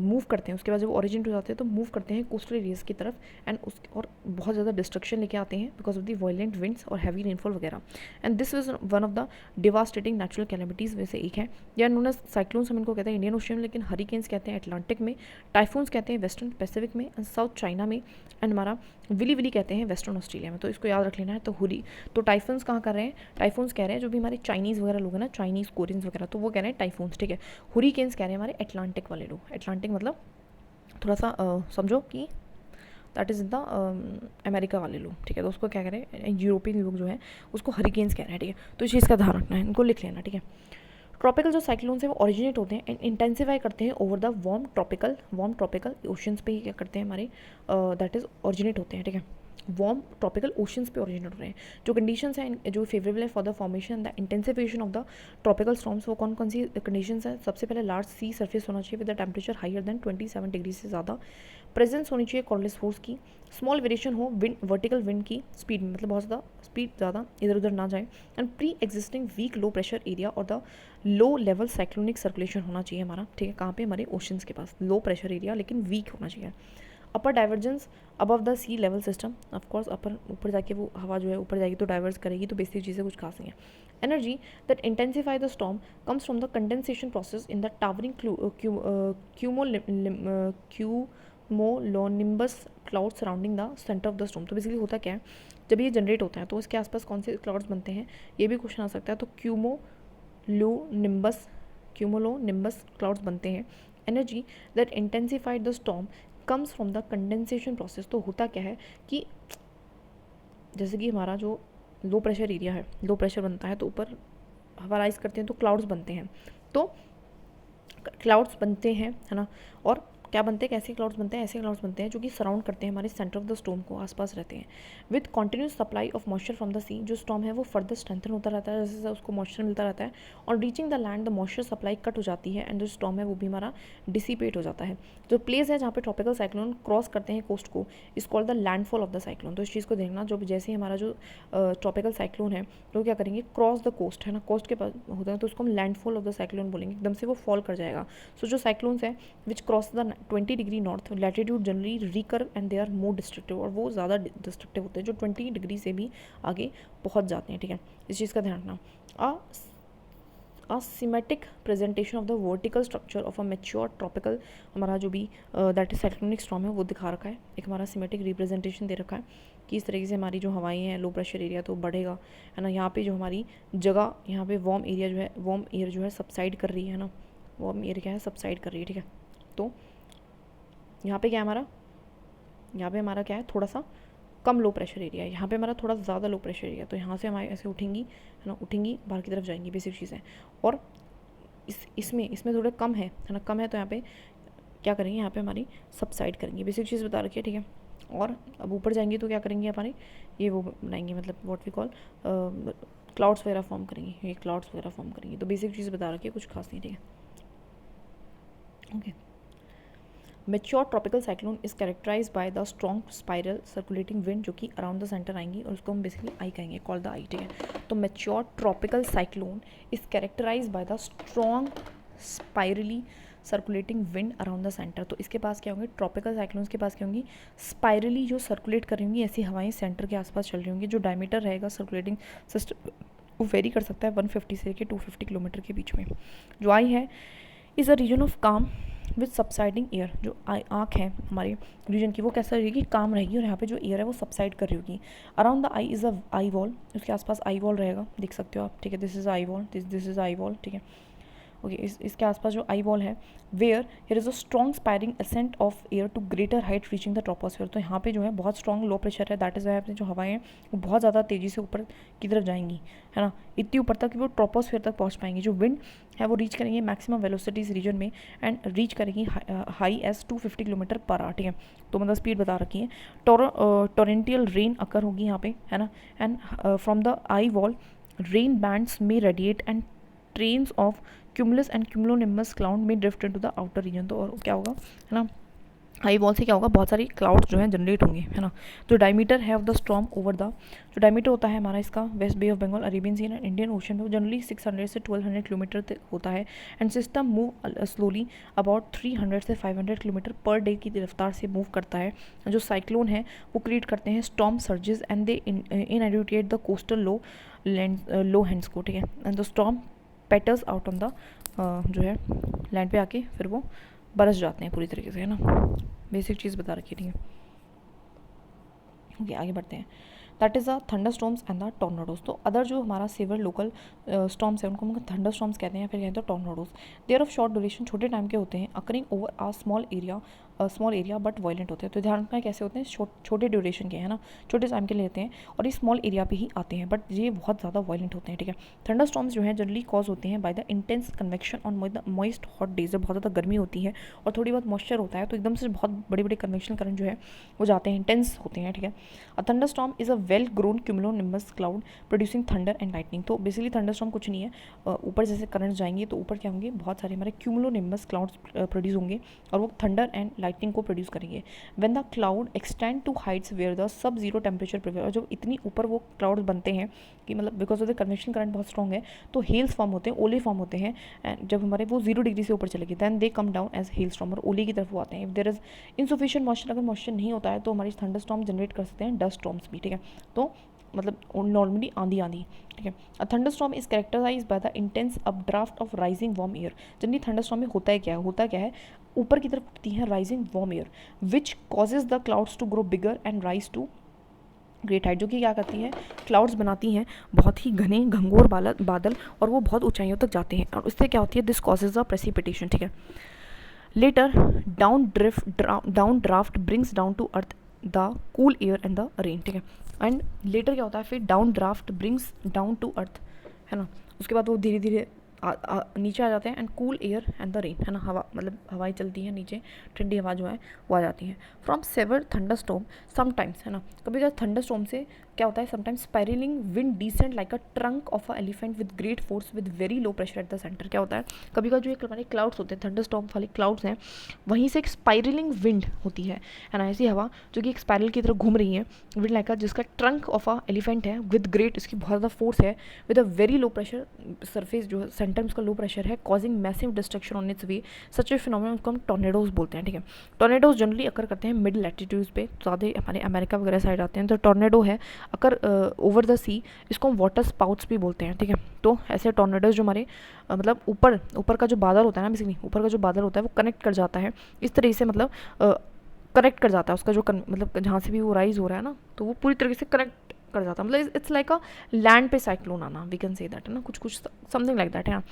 मूव करते हैं। उसके बाद जब ओरिजिनेट हो जाते हैं तो मूव करते हैं कोस्टल एरियाज की तरफ एंड और बहुत ज़्यादा डिस्ट्रक्शन लेके आते हैं because of the violent winds और हैवी रेनफॉल वगैरह। And this is one of the devastating natural calamities में से एक है। या नोन एज साइक्लोन्स हम इनको कहते हैं इंडियन ओशन, लेकिन हरिकेन्स कहते हैं अटलांटिक में, टाइफून्स कहते हैं वेस्टर्न पैसिफिक में एंड साउथ चाइना में, एंड हमारा विली कहते हैं वेस्टर्न ऑस्ट्रेलिया में। तो इसको याद रख लेना है। तो टाइफून्स कहाँ कर रहे हैं, टाइफून्स कह रहे हैं जो भी हमारे चाइनीज़ वगैरह लोग हैं ना, चाइनीज़ कोरियंस वगैरह, तो वो कह रहे हैं टाइफून्स, ठीक है। हुरिकेन्स कह रहे हैं हमारे अटलांटिक वाले लोग। अटलांटिक मतलब थोड़ा सा समझो कि दैट इज़ द अमेरिका वाले लोग, ठीक है। तो उसको क्या कह रहे हैं, यूरोपियन लोग जो है उसको हरिकेन्स कह रहे हैं, ठीक है। तो इस चीज़ का ध्यान रखना है, इनको लिख लेना, ठीक है। ट्रॉपिकल जो साइक्लोन्स हैं वो ओरिजिनेट होते हैं एंड इंटेंसिफाई करते हैं over the warm tropical oceans पे ही क्या करते हैं हमारे दैट इज़ ओरिजिनेट होते हैं, ठीक है। वार्म ट्रॉपिकल ओशंस पे ओरिजिनेट हो रहे हैं। जो कंडीशंस हैं जो फेवरेबल है for the formation the intensification of the tropical storms, वो कौन कौन सी कंडीशंस हैं। सबसे पहले लार्ज सी सरफेस होना चाहिए with the temperature higher than 27 degree से ज़्यादा, प्रेजेंस होनी चाहिए कॉर्डलेस फोर्स की, स्मॉल वेरिएशन हो विंड वर्टिकल विंड की स्पीड में, मतलब बहुत ज़्यादा स्पीड ज़्यादा इधर उधर ना जाए, and pre existing weak low pressure area और the low level cyclonic circulation होना चाहिए हमारा, ठीक है। कहाँ पे, हमारे ओशंस के पास लो प्रेशर एरिया लेकिन वीक होना चाहिए। Upper divergence above the sea level system, of course ऊपर जाके वो हवा जो है ऊपर जाएगी तो डाइवर्स करेगी, तो बेसिक चीज़ें कुछ खास नहीं है। Energy that intensify the storm comes from the condensation process in the towering cumulonimbus cloud surrounding the centre of the storm. तो बेसिकली होता क्या है, जब ये जनरेट होता है तो इसके आसपास कौन से क्लाउड्स बनते हैं, ये भी क्वेश्चन आ सकता है। तो क्यूमोलोनिम्बस क्लाउड्स बनते हैं। Energy that intensified the storm comes from the condensation process. तो होता क्या है कि जैसे कि हमारा जो लो प्रेशर एरिया है, लो प्रेशर बनता है तो ऊपर हवा राइज करते हैं तो क्लाउड्स बनते हैं। तो क्लाउड्स बनते हैं, है ना, और क्या बनते हैं, कैसे क्लाउड्स बनते हैं, ऐसे क्लाउड्स बनते हैं जो कि सराउंड करते हैं हमारे सेंटर ऑफ द स्टॉर्म को, आसपास रहते हैं। With continuous supply of moisture from the sea, जो स्टॉर्म है वो फर्दर स्ट्रेंथन होता रहता है, जैसे जैसे उसको मॉइस्चर मिलता रहता है। और reaching the land the moisture supply cut हो जाती है एंड जो स्टॉर्म है वो भी हमारा डिसिपेट हो जाता है। जो प्लेस है जहाँ पे ट्रॉपिकल साइक्लोन क्रॉस करते हैं कोस्ट को is called the landfall of the cyclone. तो इस चीज़ को देखना, जो जैसे ही हमारा जो ट्रॉपिकल साइक्लोन है तो क्या करेंगे, क्रॉस द कोस्ट, है ना, कोस्ट के पास होता है तो उसको हम लैंडफॉल ऑफ द साइक्लोन बोलेंगे, एकदम से वो फॉल कर जाएगा। सो जो साइक्लोन्स है which cross the 20 degree north latitude generally recur and they are more destructive, और वो ज़्यादा डिस्ट्रक्टिव होते हैं जो 20 डिग्री से भी आगे पहुंच जाते हैं, ठीक है, इस चीज़ का ध्यान रखना। Semantic presentation of the vertical structure of a mature tropical, हमारा जो भी दैट इज साइक्लोनिक स्टॉर्म है वो दिखा रखा है, एक हमारा सिमेटिक रिप्रेजेंटेशन दे रखा है कि इस तरीके से हमारी जो हवाएं हैं, लो प्रेशर एरिया तो बढ़ेगा, है ना। यहाँ पे जो हमारी जगह, यहाँ पे वार्म एरिया जो है, वार्म एयर जो है सबसाइड कर रही है ना, वार्म एयर क्या है, सबसाइड कर रही है, ठीक है। तो यहाँ पे क्या है हमारा, यहाँ पे हमारा क्या है, थोड़ा सा कम लो प्रेशर एरिया है, यहाँ पे हमारा थोड़ा ज़्यादा लो प्रेशर एरिया, तो यहाँ से हमारे ऐसे उठेंगी, है ना, उठेंगी बाहर की तरफ जाएंगी, बेसिक चीज़ है। और इसमें थोड़े कम है ना, कम है तो यहाँ पे क्या करेंगे, यहाँ पे हमारी सबसाइड करेंगे, बेसिक चीज़ बता रखी है, ठीक है। और अब ऊपर जाएंगे तो क्या करेंगे, हमारे ये वो बनाएंगे, मतलब व्हाट वी कॉल क्लाउड्स वगैरह फॉर्म करेंगे, ये क्लाउड्स वगैरह फॉर्म करेंगे। तो बेसिक चीज़ बता रखी है, कुछ खास नहीं, ठीक है, okay. Mature tropical cyclone is characterize by the strong spiral circulating wind, जो कि अराउंड द सेंटर आएंगी और उसको हम बेसिकली आई कहेंगे, कॉल द आई, ठीक है। तो mature tropical cyclone is characterize by the strong spirally circulating wind around the centre. तो इसके पास क्या होंगे, ट्रॉपिकल साइक्लोन्स के पास क्या होंगी, स्पाइरली जो सर्कुलेट कर रही होंगी ऐसी हवाएं सेंटर के आसपास चल रही होंगी। जो डायमीटर रहेगा सर्कुलेटिंग सिस्टम वो वेरी कर सकता है 150 से लेकर 250 किलोमीटर के बीच में। जो आई है इज़ अ रीजन ऑफ काम विद सबसाइडिंग एयर, जो आँख है हमारे रीजन की वो कैसा रहेगी, काम रहेगी, और यहाँ पे जो एयर है वो सबसाइड कर रही होगी। Around the I is a eye wall, उसके आसपास आई वॉल रहेगा, देख सकते हो आप, ठीक है, this is eye wall, this is eye wall, ठीक है, ओके। इसके आसपास जो आई वॉल है, where here is a strong spiralling ascent of air to greater height reaching the troposphere. तो यहाँ पे जो है बहुत स्ट्रॉन्ग लो प्रेशर है, दैट इज़ वाई जो हवाएं हैं वो बहुत ज़्यादा तेज़ी से ऊपर की तरफ जाएंगी, है ना, इतनी ऊपर तक कि वो ट्रोपोस्फियर तक पहुँच पाएंगी। जो विंड है वो रीच करेंगे मैक्सिमम वेलोसिटीज रीजन में एंड रीच करेंगी high as 250 kilometre per hour, ठीक है। तो मतलब स्पीड बता रखी है। टोरेंटियल रेन अकर होगी यहाँ पे, है ना, and from the eye wall rain bands में radiate and trains of cumulus and cumulonimbus cloud में drift into the outer region. तो और क्या होगा, है ना, हाई वॉल से क्या होगा, बहुत सारी क्लाउड्स जो हैं जनरेट होंगे, है ना। जो डायमीटर है of the storm over the, जो डायमीटर होता है हमारा इसका west Bay of Bengal, Arabian Sea and Indian Ocean में, वो जनरली 600 से 1200 किलोमीटर तक होता है। And system move slowly about 300 से 500 किलोमीटर पर डे की रफ्तार से मूव करता है। जो साइक्लोन है वो क्रिएट करते हैं storm surges and they inundate the coastal lowlands को, ठीक है। And the storm peters out on the जो है लैंड पे आके फिर वो बरस जाते हैं पूरी तरीके से, है ना। बेसिक चीज़ बता रखी, ठीक है, ओके। आगे बढ़ते हैं। That is a thunder storms and the tornadoes. तो अदर जो हमारा सेवर लोकल स्टॉर्म्स है उनको हम थंडर स्टॉर्म्स कहते हैं, फिर कहते हैं tornadoes. They're of short duration, छोटे टाइम के होते हैं, occurring over a small area but violent होते हैं। तो ध्यान रखना कैसे होते हैं, छोटे ड्यूरेशन के, है ना, छोटे टाइम के लिए होते हैं और ये स्मॉल एरिया पे ही आते हैं, बट ये बहुत ज़्यादा वायलेंट होते हैं, ठीक है। थंडर स्टॉर्म्स जो हैं जनरली कॉज होते हैं bye the intense convection on moist hot days, जब बहुत ज़्यादा गर्मी होती है और थोड़ी बहुत मॉइस्चर होता है तो एकदम से बहुत बड़े बड़े कन्वेक्शन करंट जो है वो जाते हैं, इंटेंस होते हैं, ठीक है। A thunder storm is a well grown cumulonimbus cloud producing thunder and lightning. तो बेसिकली थंडर स्टॉर्म कुछ नहीं है, ऊपर जैसे करंट जाएंगे तो ऊपर क्या होंगे, बहुत सारे हमारे क्यूमुलोनिम्बस क्लाउड्स प्रोड्यूस होंगे और वो थंडर एंड लाइटनिंग को प्रोड्यूस करेंगे। When the cloud extend to heights where the sub zero temperature prevail, और जब इतनी ऊपर वो क्लाउड्स बनते हैं कि मतलब because of the convection current बहुत स्ट्रॉन्ग है तो हेल्स फॉर्म होते हैं, ओले फॉर्म होते हैं, एंड जब हमारे वो 0 डिग्री से ऊपर चलेगी then they come down as hailstorm, और ओले की तरफ वो आते हैं। If there is insufficient moisture, अगर मॉइस्चर नहीं होता है तो हमारी थंडर स्टॉर्म जनरेट कर सकते हैं डस्ट स्टॉर्म्स भी, ठीक है। तो मतलब नॉर्मली आंधी, ठीक है। A thunder storm is characterize by the intense updraft of rising warm air. Generally thunder storm में होता है, ऊपर की तरफ उठती हैं rising warm air which causes the clouds to grow bigger and rise to great height, जो कि क्या करती है, क्लाउड्स बनाती हैं बहुत ही घने घंघोर बादल और वो बहुत ऊंचाइयों तक जाते हैं और उससे क्या होती है, दिस कॉजेज द प्रेसिपिटेशन, ठीक है। Later downdraft brings down to earth the cool air and the rain, ठीक है। एंड लेटर क्या होता है फिर, downdraft brings down to earth, है ना, उसके बाद वो धीरे धीरे नीचे आ जाते हैं and cool air and the rain, है ना, हवा मतलब हवाएं चलती हैं नीचे, ठंडी हवा जो है वो आ जाती है। From severe thunderstorm sometimes, है ना, कभी कभी थंडर स्टॉर्म से क्या होता है, sometimes spiralling wind descent like a trunk of a elephant with great force with very low pressure at the centre. क्या होता है, कभी कभी जो एक हमारे क्लाउड्स होते हैं, थंडर स्टॉर्म वाले क्लाउड्स हैं, वहीं से एक स्पाइरलिंग विंड होती है ना, ऐसी हवा जो कि एक स्पाइरल की तरह घूम रही है, विंड लाइक जिसका ट्रंक ऑफ अ एलिफेंट है विद ग्रेट, इसकी बहुत ज़्यादा फोर्स है, with a very low pressure, surface जो है सेंटर में उसका लो प्रेशर है, causing massive destruction on it's way, such A phenomenon उसको हम टॉर्नेडोज बोलते हैं, ठीक है। टॉर्नेडोज जनरली अकर करते हैं मिड लैटिट्यूड्स पे, ज़्यादा हमारे अमेरिका वगैरह साइड आते हैं, तो टॉर्नेडो है अकर ओवर द सी, इसको हम वाटर स्पाउट्स भी बोलते हैं, ठीक है। तो ऐसे टॉर्नेडोज जो हमारे मतलब ऊपर का जो बादल होता है ना, बेसिकली ऊपर का जो बादल होता है वो कनेक्ट कर जाता है इस तरीके से, मतलब कनेक्ट कर जाता है उसका जो मतलब जहाँ से भी वो राइज हो रहा है ना, तो वो पूरी तरीके से कनेक्ट कर जाता है, मतलब इट्स लाइक अ लैंड पे साइक्लोन आना, वी कैन से दैट, है ना, कुछ समथिंग लाइक दैट, है ना।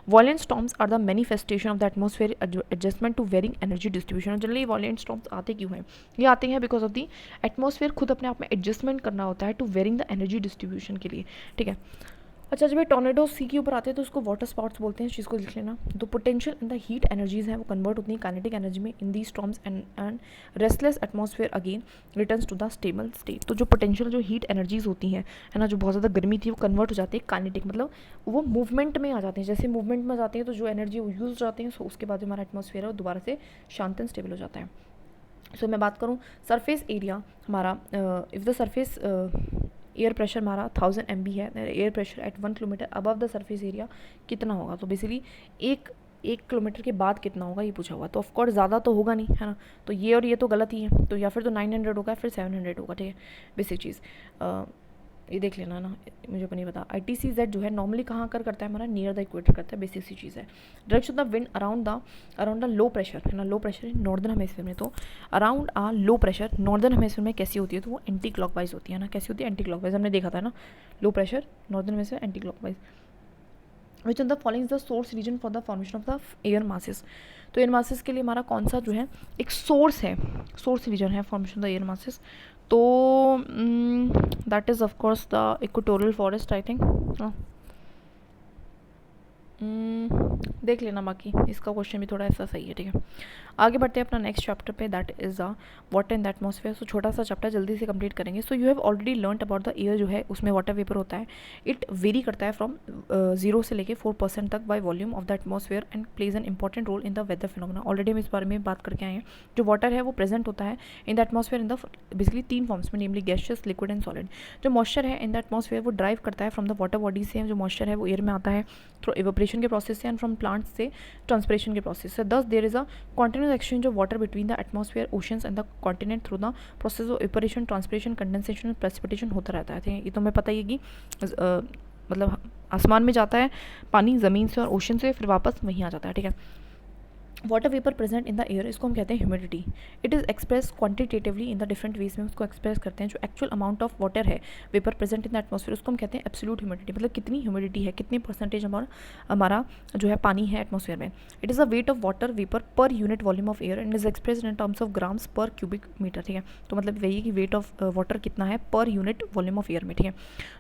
Violent storms are the manifestation of the atmosphere adjustment to varying energy distribution. Generally violent storms आते क्यों हैं, ये आते हैं बिकॉज ऑफ द एटमॉस्फेयर खुद अपने आप में एडजस्टमेंट करना होता है to varying the energy distribution के लिए, ठीक है। अच्छा, जब ये टॉर्नेडो सी के ऊपर आते हैं तो उसको वाटर स्पॉट्स बोलते हैं, इस चीज़ को लिख लेना। तो potential in the heat energies हैं वो कन्वर्ट होती हैं काइनेटिक एनर्जी में in the storms and restless atmosphere again returns to the stable state. तो जो पोटेंशियल जो हीट एनर्जीज होती हैं, है ना, जो बहुत ज़्यादा गर्मी थी वो कन्वर्ट हो जाती है काइनेटिक, मतलब वो मूवमेंट में आ जाते हैं, जैसे मूवमेंट में जाते हैं तो जो एनर्जी वो यूज हो जाती है, सो उसके बाद जो हमारा एटमॉस्फेयर है वो दोबारा से शांत एंड स्टेबल हो जाता है। सो मैं बात करूँ सरफेस एरिया हमारा, if the surface air pressure हमारा 1000 MB है, air pressure at 1 kilometre above the surface area कितना होगा, तो बेसिकली एक किलोमीटर के बाद कितना होगा ये पूछा हुआ, तो ऑफकोर्स ज़्यादा तो होगा नहीं, है ना, तो ये और ये तो गलत ही है, तो या फिर तो 900 होगा फिर 700 होगा, ठीक है, बेसिक चीज़ ये देख लेना ना, मुझे को नहीं पता। ITCZ जो है नॉर्मली कहाँ कर करता है हमारा, नियर द इक्वेटर करता है, बेसिक सी चीज़ है। Direction of the wind around the low pressure, है ना, लो प्रेशर नॉर्दर्न हेमिस्फीयर में, तो अराउंड आ लो प्रेशर नॉर्दर्न हेमिस्फीयर में कैसी होती है, तो वो एंटी क्लॉकवाइज होती है ना, कैसी होती है, एंटी क्लॉकवाइज, हमने देखा था ना, low pressure northern hemisphere anticlockwise. Which of the following is the source region for the formation of the air masses. तो एयर मासेस के लिए हमारा कौन सा जो है एक सोर्स है, सोर्स रीजन है formation of the air masses, तो that is of course the equatorial forest I think, देख लेना, बाकी इसका क्वेश्चन भी थोड़ा ऐसा सही है, ठीक है। आगे बढ़ते हैं अपना नेक्स्ट चैप्टर पे, दैट इज़ द वाटर इन द एटमॉस्फेयर। सो छोटा सा चैप्टर जल्दी से कंप्लीट करेंगे। So you have already learned about the air, जो है उसमें वाटर वेपर होता है, इट वेरी करता है फ्रॉम 0 से लेके 4% तक by volume of the atmosphere and plays an important role in the weather phenomena. Already हम इस बारे में बात करके आए हैं। जो वाटर है वो प्रेजेंट होता है in the atmosphere in the basically 3 forms में, नेमली गैसियस, लिक्विड एंड सॉलिड। जो मॉइस्चर है इन द एटमॉस्फेयर वो ड्राइव करता है फ्रॉम द वाटर बॉडी से, जो मॉइस्चर है वो एयर में आता है थ्रू इवेपोरेशन के प्रोसेस से एंड फ्रॉम प्लांट्स से ट्रांसपिरेशन के प्रोसेस से। Thus there is a continuous exchange of water between the atmosphere, oceans and the continent through the process of evaporation, transpiration, condensation और precipitation होता रहता है। ये तो हमें पता ही है कि मतलब आसमान में जाता है पानी ज़मीन से और ओशन से, फिर वापस वहीं आ जाता है, ठीक है। Water vapour present in the air, इसको हम कहते हैं humidity. It is express quantitatively in the different ways में उसको एक्सप्रेस करते हैं। जो एक्चुअल अमाउंट ऑफ वाटर है vapour present in the atmosphere, उसको हम कहते हैं एब्सोल्यूट ह्यूमिडिटी, मतलब कितनी ह्यूमिडिटी है, कितनी परसेंटेज हमारा जो है पानी है एटमॉस्फेयर में। It is a weight of water vapour per unit volume of air and is express in terms of grams पर क्यूबिक मीटर, ठीक है। तो मतलब वही है कि वेट ऑफ वाटर कितना है per unit volume of air में, ठीक है।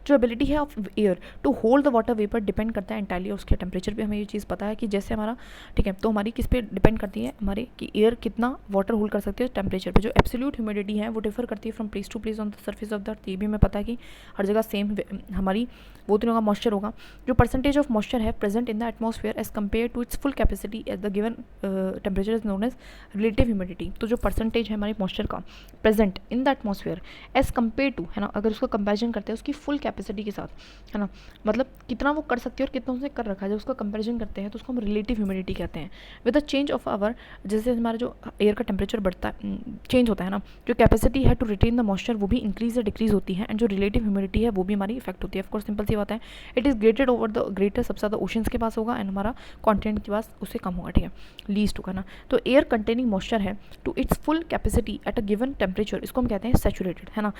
जो एबिलिटी है of air to hold the water vapour depend करता है एंटायरली उसके टेम्परेचर पे। हमें ये चीज़ पता है कि जैसे हमारा, ठीक है, तो हमारी किस पे डिपेंड करती है हमारे कि एयर कितना वाटर होल्ड कर सकती है टेम्परेचर पे। जो एब्सोल्यूट ह्यूमिडिटी है वो डिफर करती है from place to place on the surface of the earth. ये भी हमें पता है कि हर जगह सेम हमारी वो तो होगा मॉइस्चर होगा। जो परसेंटेज ऑफ मॉइस्चर है present in the atmosphere as compare to its full capacity at the given temperature is known as relative humidity. तो जो परसेंटेज है हमारी मॉइस्चर का present in the atmosphere as compare to, है ना, अगर उसका कंपेरिजन करते हैं उसकी फुल कैपेसिटी के साथ, है ना, मतलब कितना वो कर सकती है और कितना उसने कर रखा है, जब उसका कंपेरिजन करते हैं तो उसको हम रिलेटिव ह्यूमिडिटी कहते हैं। With the change change of hour, जैसे हमारा जो एयर का टेम्परेचर बढ़ता है, चेंज होता है ना, जो कैपेसिटी है टू रिटेन द मॉइस्चर वो भी इंक्रीज या डिक्रीज होती है, एंड जो रिलेटिव ह्यूमिडिटी है वो भी हमारी इफेक्ट होती है. ऑफकोर्स सिंपल सी बात है, it is greatest over the greater, सबसे ज़्यादा ओशंस के पास होगा, एंड हमारा कॉन्टिनेंट के पास उससे कम होगा. ठीक है, लीस्ट होगा ना. तो एयर कंटेनिंग मॉइस्चर है to its full capacity at a given temperature, इसको हम कहते हैं सैचुरेटेड, है ना.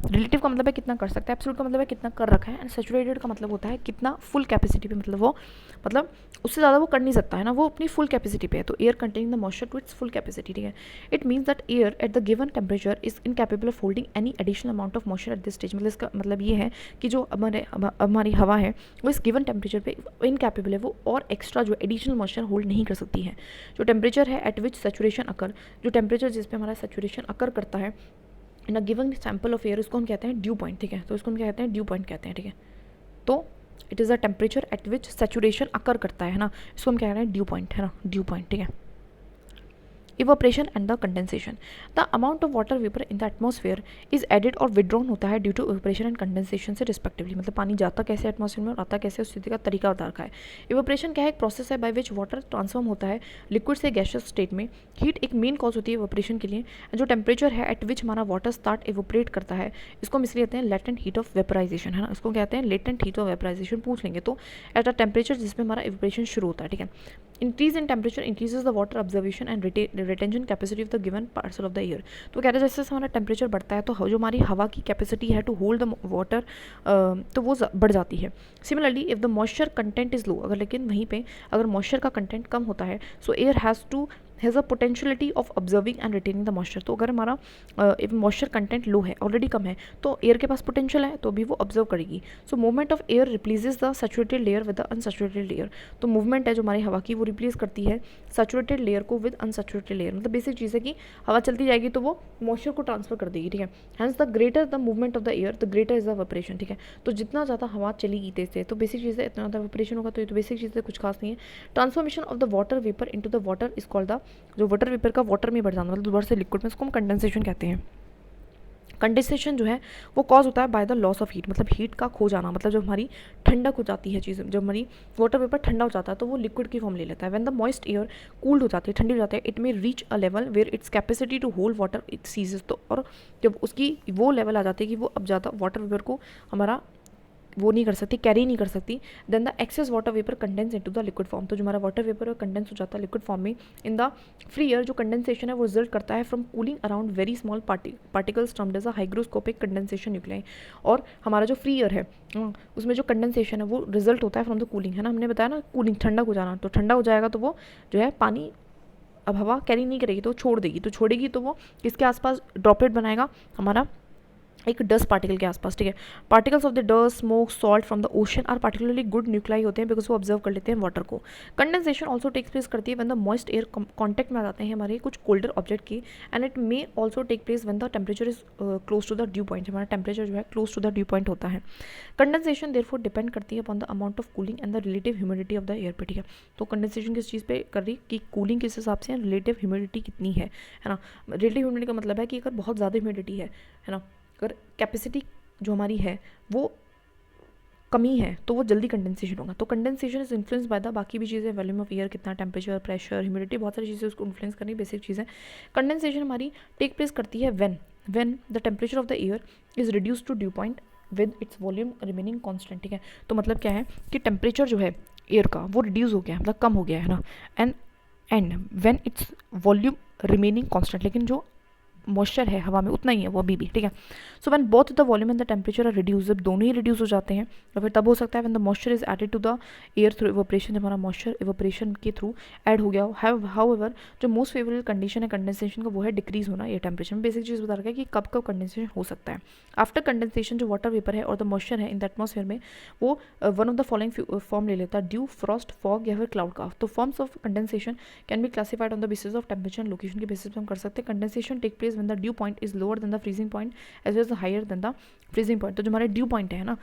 रिलेटिव का मतलब है कितना कर सकता है, एब्सोल्यूट का मतलब है कितना कर रखा है, एंड सैचुरेटेड का मतलब होता है कितना फुल कैपेसिटी पे, मतलब उससे ज़्यादा वो कर नहीं सकता है ना, वो अपनी फुल कैपेसिटी पे है. तो air containing the moisture to its full capacity. ठीक है, it means that air at the given temperature is incapable of holding any additional amount of moisture at this stage. मतलब इसका मतलब ये है कि जो हमारी हवा है वो इस गिवन टेम्परेचर पे इनकैपेबल है, वो और एक्स्ट्रा जो एडिशनल मॉइस्चर होल्ड नहीं कर सकती है. जो टेम्परेचर है एट विच सैचुरेशन अकर, जो टेम्परेचर जिस पे हमारा सैचुरेशन अकर करता है in a given sample of air, उसको हम कहते हैं ड्यू पॉइंट. ठीक है, तो इसको हम क्या कहते हैं, ड्यू पॉइंट कहते हैं. ठीक है, तो it is a temperature at which saturation occur करता है ना, इसको हम कह रहे हैं ड्यू पॉइंट, है ना, ड्यू पॉइंट. ठीक है. Evaporation and the condensation, the amount of water vapour in the atmosphere is added और विड्रॉन होता है due to evaporation and condensation से रिस्पेक्टिवली. मतलब पानी जाता कैसे एटमॉस्फेयर में और आता कैसे, उस स्थिति का तरीका बता रखा है. इवोपरेशन क्या है, एक प्रोसेस है बाय विच वाटर ट्रांसफॉर्म होता है लिक्विड से गैसियस स्टेट में. हीट एक मेन कॉज होती है इवोपरेशन के लिए. जो टेम्परेचर है एट विच हमारा वाटर स्टार्ट इवोपरेट करता है, इसको हम इसलिए कहते हैं लेटेंट हीट ऑफ वेपराइजेशन, है ना, इसको कहते हैं लेटेंट हीट ऑफ वेपराइजेशन. पूछ लेंगे तो एट अ टेम्परेचर जिसमें हमारा इवोपरेशन शुरू होता है. ठीक है, increase in temperature increases the water observation and retention capacity of the given parcel of the year. तो कह रहे हैं जैसे जैसे हमारा टेम्परेचर बढ़ता है तो जो हमारी हवा की कैपेसिटी है टू होल्ड द वाटर, तो वो बढ़ जाती है. Similarly if the moisture content is low, अगर लेकिन वहीं पे अगर मॉइस्चर का कंटेंट कम होता है, सो air has a potentiality of observing and retaining the moisture. तो अगर हमारा मॉइस्चर कंटेंट लो है, ऑलरेडी कम है, तो एयर के पास पोटेंशियल है तो भी वो ऑब्जर्व करेगी. So movement of air replaces the saturated layer with the unsaturated layer. तो मूवमेंट है जो हमारी हवा की वो रिप्लेस करती है सैचुरेटेड लेयर को विद अनसैचुरेटेड लेयर. मतलब बेसिक चीज़ है कि हवा चलती जाएगी तो वो मॉइस्चर को ट्रांसफर कर देगी. ठीक है, hence the greater the movement of the air the greater is the evaporation. ठीक है, तो जितना ज़्यादा हवा चलेगी तेज से, तो बेसिक चीज़ है इतना ज़्यादा वेपरेशन होगा. तो ये तो बेसिक चीज़ है, कुछ खास नहीं है. Transformation of the water vapour into the water is called the, जो वाटर वेपर का वाटर में बढ़ जाना मतलब दोबारा से लिक्विड में, उसको हम कंडेंसेशन कहते हैं. कंडेंसेशन जो है वो कॉज होता है by the loss of heat, मतलब हीट का खो जाना. मतलब जब हमारी ठंडक हो जाती है चीज़, जब हमारी वाटर वेपर ठंडा हो जाता है तो वो लिक्विड की फॉर्म ले लेता है. When the moist air cooled हो जाती है, ठंडी हो जाती है, it may reach a level where its capacity to hold water it ceases. तो और जब उसकी वो लेवल आ जाती है कि वो अब ज़्यादा वाटर वेपर को हमारा वो नहीं कर सकती, कैरी नहीं कर सकती, then the excess water vapour condense into the liquid form. तो जो हमारा वाटर वेपर कंडेंस हो जाता है लिक्विड फॉर्म में. इन द फ्री एयर जो कंडेंसेशन है वो रिजल्ट करता है from cooling around very small particles termed as a hygroscopic condensation nuclei. और हमारा जो फ्री एयर है उसमें जो कंडेंसेशन है वो रिजल्ट होता है फ्रॉम द कूलिंग, है ना, हमने बताया ना कूलिंग, ठंडा हो जाना. तो ठंडा हो जाएगा तो वो जो है पानी अब हवा कैरी नहीं करेगी तो छोड़ देगी. तो छोड़ेगी तो वो किसके आसपास ड्रॉपलेट बनाएगा, हमारा एक डस्ट पार्टिकल के आसपास. ठीक है, particles of the dust, smoke, salt from the ocean are particularly good nuclei होते हैं बिकॉज वो ऑब्जर्व कर लेते हैं वाटर को. कंडेंसेशन ऑल्सो टेक्स प्लेस करती है when the moist air contact में आ जाते हैं हमारे कुछ कोल्डर ऑब्जेक्ट की. And it may also take place when the temperature is close to the dew point. हमारा टेम्परेचर जो है close to the dew point होता है. कंडेंसेशन देयरफॉर डिपेंड करती है upon the amount of cooling and the relative humidity of the air पे. ठीक है, तो कंडेंसेशन किस चीज़ पे कर रही कि कूलिंग किस हिसाब से, रिलेटिव ह्यूमिडिटी कितनी है ना. रिलेटिव ह्यूमिडिटी का मतलब है कि अगर बहुत ज़्यादा ह्यूमिडिटी है ना, अगर कैपेसिटी जो हमारी है वो कमी है तो वो जल्दी कंडेंसेशन होगा. तो condensation is influence by the बाकी भी चीज़ें, वॉल्यूम ऑफ एयर कितना, टेम्परेचर, प्रेशर, ह्यूमिडिटी, बहुत सारी चीज़ें उसको इन्फ्लुएंस करनी बेसिक चीज़ें. कंडेंसेशन हमारी टेक प्लेस करती है when the temperature of the air is reduce to dew point with its volume remaining constant. ठीक है, तो मतलब क्या है कि टेम्परेचर जो है एयर का वो रिड्यूस हो गया, मतलब कम हो गया है ना, and when it's volume remaining constant, लेकिन जो मॉइस्चर है हवा में उतना ही है वो अभी भी. ठीक है, so when both the volume and the temperature are reduce, जब दोनों ही रिड्यूस हो जाते हैं तो फिर तब हो सकता है when the moisture is added to the air through evaporation, जब हमारा मॉइस्चर इवोपरेशन के थ्रू ऐड हो गया हो. हाउएवर जो मोस्ट फेवरेबल कंडीशन है कंडेंसेशन का वो है डिक्रीज होना एयर टेम्परेचर में. बेसिक चीज़ बता रखा है कि कब कब कंडेंसेशन हो सकता है. आफ्टर कंडेंसेशन जो वाटर वेपर है और द मॉइस्चर है इन द एटमॉस्फेयर में वो one of the following form ले लेता है, ड्यू, फ्रॉस्ट, फॉग या फिर क्लाउड का. तो forms of condensation can be classified on the basis of temperature and location के बेसिस पर हम कर सकते हैं. Condensation take place when the dew point is lower than the freezing point as well as higher than the freezing point. तो जो हमारा due point है ना,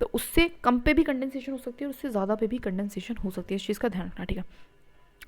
तो उससे कम पे भी कंडेंसेशन हो सकती है और उससे ज़्यादा पे भी कंडेंसेशन हो सकती है. इस चीज़ का ध्यान रखना. ठीक है,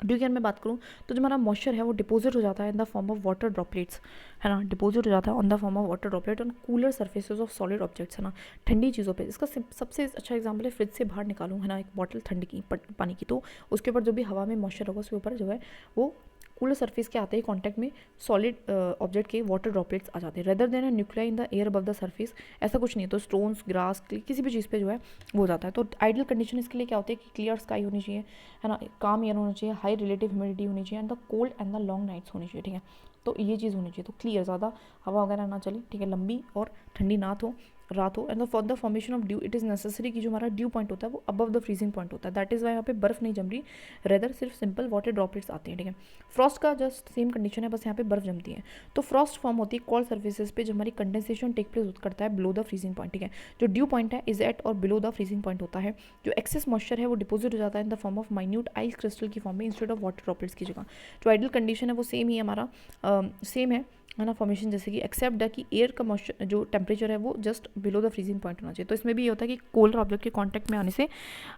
ड्यू की मैं बात करूँ तो जो हमारा मॉइस्चर है वो डिपोजिट हो जाता है in the form of water droplets, है ना, डिपोजिट हो जाता है on the form of water droplet on cooler surfaces of solid objects, है ना, ठंडी चीज़ों पे। इसका सबसे अच्छा एग्जांपल है फ्रिज से बाहर निकालूँ, है ना, एक बॉटल ठंड की पानी की, तो उसके ऊपर जो भी हवा में मॉइस्चर होगा उसके ऊपर जो है वो कूलर सरफेस के आते ही कॉन्टैक्ट में सॉलिड ऑब्जेक्ट के वाटर ड्रॉपलेट्स आ जाते हैं, rather than nuclei in the air above the surface. ऐसा कुछ नहीं है, तो स्टोन्स, ग्रास, किसी भी चीज़ पे जो है वो हो जाता है। तो आइडियल कंडीशन इसके लिए क्या होती है कि क्लियर स्काई होनी चाहिए, है ना, काम एयर होना चाहिए, हाई रिलेटिव ह्यूमिडिटी होनी चाहिए, and the cold and the long nights होनी चाहिए, ठीक है। तो ये चीज़ होनी चाहिए, तो क्लियर, ज़्यादा हवा वगैरह ना चले, ठीक है, लंबी और ठंडी रात हो, and for the formation of due it is necessary कि जो हमारा ड्यू पॉइंट होता है वो अबव द फ्रीजिंग पॉइंट होता है, दैट इज़ वाई यहाँ पे बर्फ़ नहीं जम रही, रेदर सिर्फ सिंपल वाटर ड्रॉपलेट्स आते हैं, ठीक है। फ्रॉस्ट का जस्ट सेम कंडीशन है, बस यहाँ पे बर्फ़ जमती है। तो फ्रॉस्ट फॉर्म होती है कोल्ड सर्फेसेज पे जब हमारी कंडेंसेशन टेक प्लेस करता है बिलो द फ्रीजिंग पॉइंट, ठीक है। जो ड्यू पॉइंट है इज एट और बिलो द फ्रीजिंग पॉइंट होता है। जो एक्सेस मॉइस्चर है वो डिपोजिट हो जाता है in the form of minute ice crystal की फॉर्म में इंस्टेड ऑफ वाटर ड्रॉपलेट्स की जगह। जो आइडियल कंडीशन है वो सेम ही हमारा सेम है ना, फॉर्मेशन जैसे कि एक्सेप्ट द कि एयर का मॉइस्चर जो टेम्परेचर है वो just below the freezing point होना चाहिए। तो इसमें भी ये होता है कि कोल्ड ऑब्जेक्ट के कांटेक्ट में आने से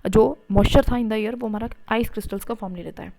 जो मॉइस्चर था इन द एयर वो हमारा आइस क्रिस्टल्स का फॉर्म ले लेता है।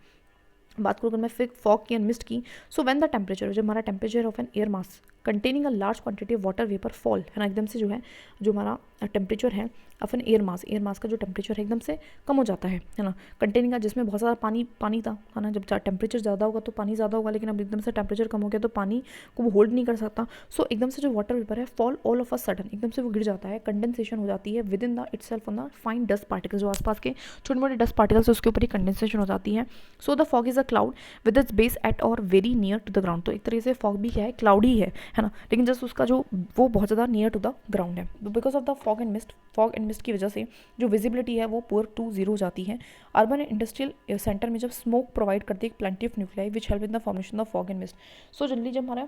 बात करूँ अगर मैं फिर फॉग की एंड मिस्ट की, सो व्हेन द टेम्परेचर, जब हमारा temperature of an air mass containing a large quantity of water vapour fall, है ना, एकदम से जो है जो हमारा टेम्परेचर है ऑफ एन एयर मास का जो टेम्परेचर है एकदम से कम हो जाता है ना, कंटेनिंग का, जिसमें बहुत सारा पानी था, है ना, जब टेम्परेचर ज़्यादा होगा तो पानी ज़्यादा होगा, लेकिन अब एकदम से टेम्परेचर कम हो गया तो पानी को वो होल्ड नहीं कर सकता, सो एकदम से जो वाटर वेपर है fall all of a sudden, एकदम से वो गिर जाता है, कंडेंसेशन हो जाती है with in the itself on the fine dust particles, जो आसपास के छोटे मोटे डस्ट पार्टिकल्स उसके ऊपर ही कंडेंसेशन हो जाती है। So the fog is a cloud with its base at और very near to the ground. तो एक तरीके से फॉग भी क्या है, क्लाउडी है ना, लेकिन जस्ट उसका जो वो बहुत ज़्यादा नियर टू द ग्राउंड है। Because of the fog and mist की वजह से जो विजिबिलिटी है वो पुअर टू जीरो हो जाती है। अर्बन एंड इंडस्ट्रियल सेंटर में जब स्मोक प्रोवाइड करती है plenty of nuclei which help in the formation of fog and mist. So generally जब हमारा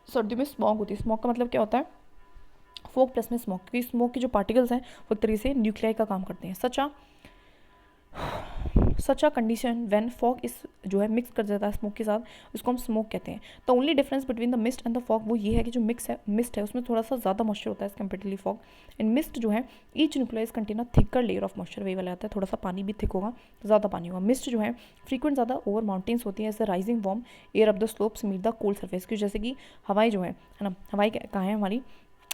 सर्दियों में स्मॉग होती है, स्मॉग का मतलब क्या होता है, फॉग प्लस में स्मोक, क्योंकि स्मोक के जो पार्टिकल्स हैं वो एक तरीके से न्यूक्लियाई का काम करते हैं। सच अ कंडीशन व्हेन फॉग इस जो है मिक्स कर देता है स्मोक के साथ, उसको हम स्मोक कहते हैं। The only difference between the mist and the fog वो ये है कि जो मिस्ट है उसमें थोड़ा सा ज़्यादा मॉइस्चर होता है एज कंपेरेटिवली फॉग। इन मिस्ट जो है each nucleus contain a thicker layer of moisture, वही वाला आता है, थोड़ा सा पानी भी थिक होगा, ज़्यादा पानी होगा। मिस्ट जो है फ्रीक्वेंट ज़्यादा ओवर माउंटेन्स होती है, ऐसे rising warm air up the slopes meet the cold surface, की जैसे कि हवाएं जो है ना, हवाएं कहाँ है हमारी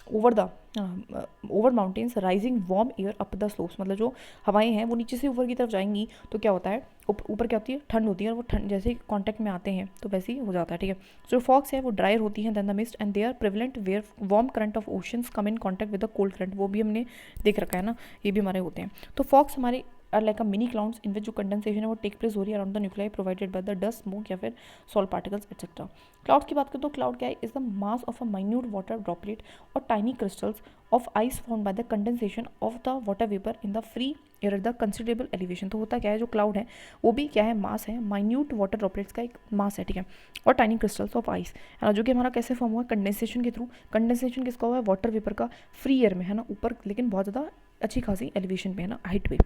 over mountains rising warm air up the slopes, मतलब जो हवाएं हैं वो नीचे से ऊपर की तरफ जाएंगी तो क्या होता है, ऊपर क्या होती है, ठंड होती है, और वो ठंड जैसे कांटेक्ट में आते हैं तो वैसे ही हो जाता है, ठीक है। जो फॉग्स है वो ड्रायर होती हैं than the mist and they are prevalent where warm current of oceans come in contact with the cold current, वो भी हमने देख रखा है ना, ये भी हमारे होते हैं। तो फॉग्स हमारे are like a mini clouds in which जो कंडेंसेशन है वो टेक प्लेस हो रही है around the nuclei provided by the dust, smoke या फिर सॉल्ट पार्टिकल्स एक्सेट्रा। क्लाउड्स की बात करें तो क्लाउड क्या है, is the mass of a minute water droplet और tiny crystals of ice form by the condensation of the water vapour in the free air at the considerable elevation. तो होता क्या है, जो क्लाउड है वो भी क्या है, मास है, माइन्यूट वाटर ड्रॉपलेट्स का एक मास है, ठीक है, और टाइनी क्रिस्टल्स ऑफ आइस, है ना, जो कि हमारा कैसे फॉर्म हुआ है, कंडेंसेशन के थ्रू। कंडेंसेशन किसका हुआ है, वाटर वेपर का, फ्री एयर में, है ना, ऊपर लेकिन बहुत ज़्यादा अच्छी खासी एलिवेशन पे, है ना, हाइट पे।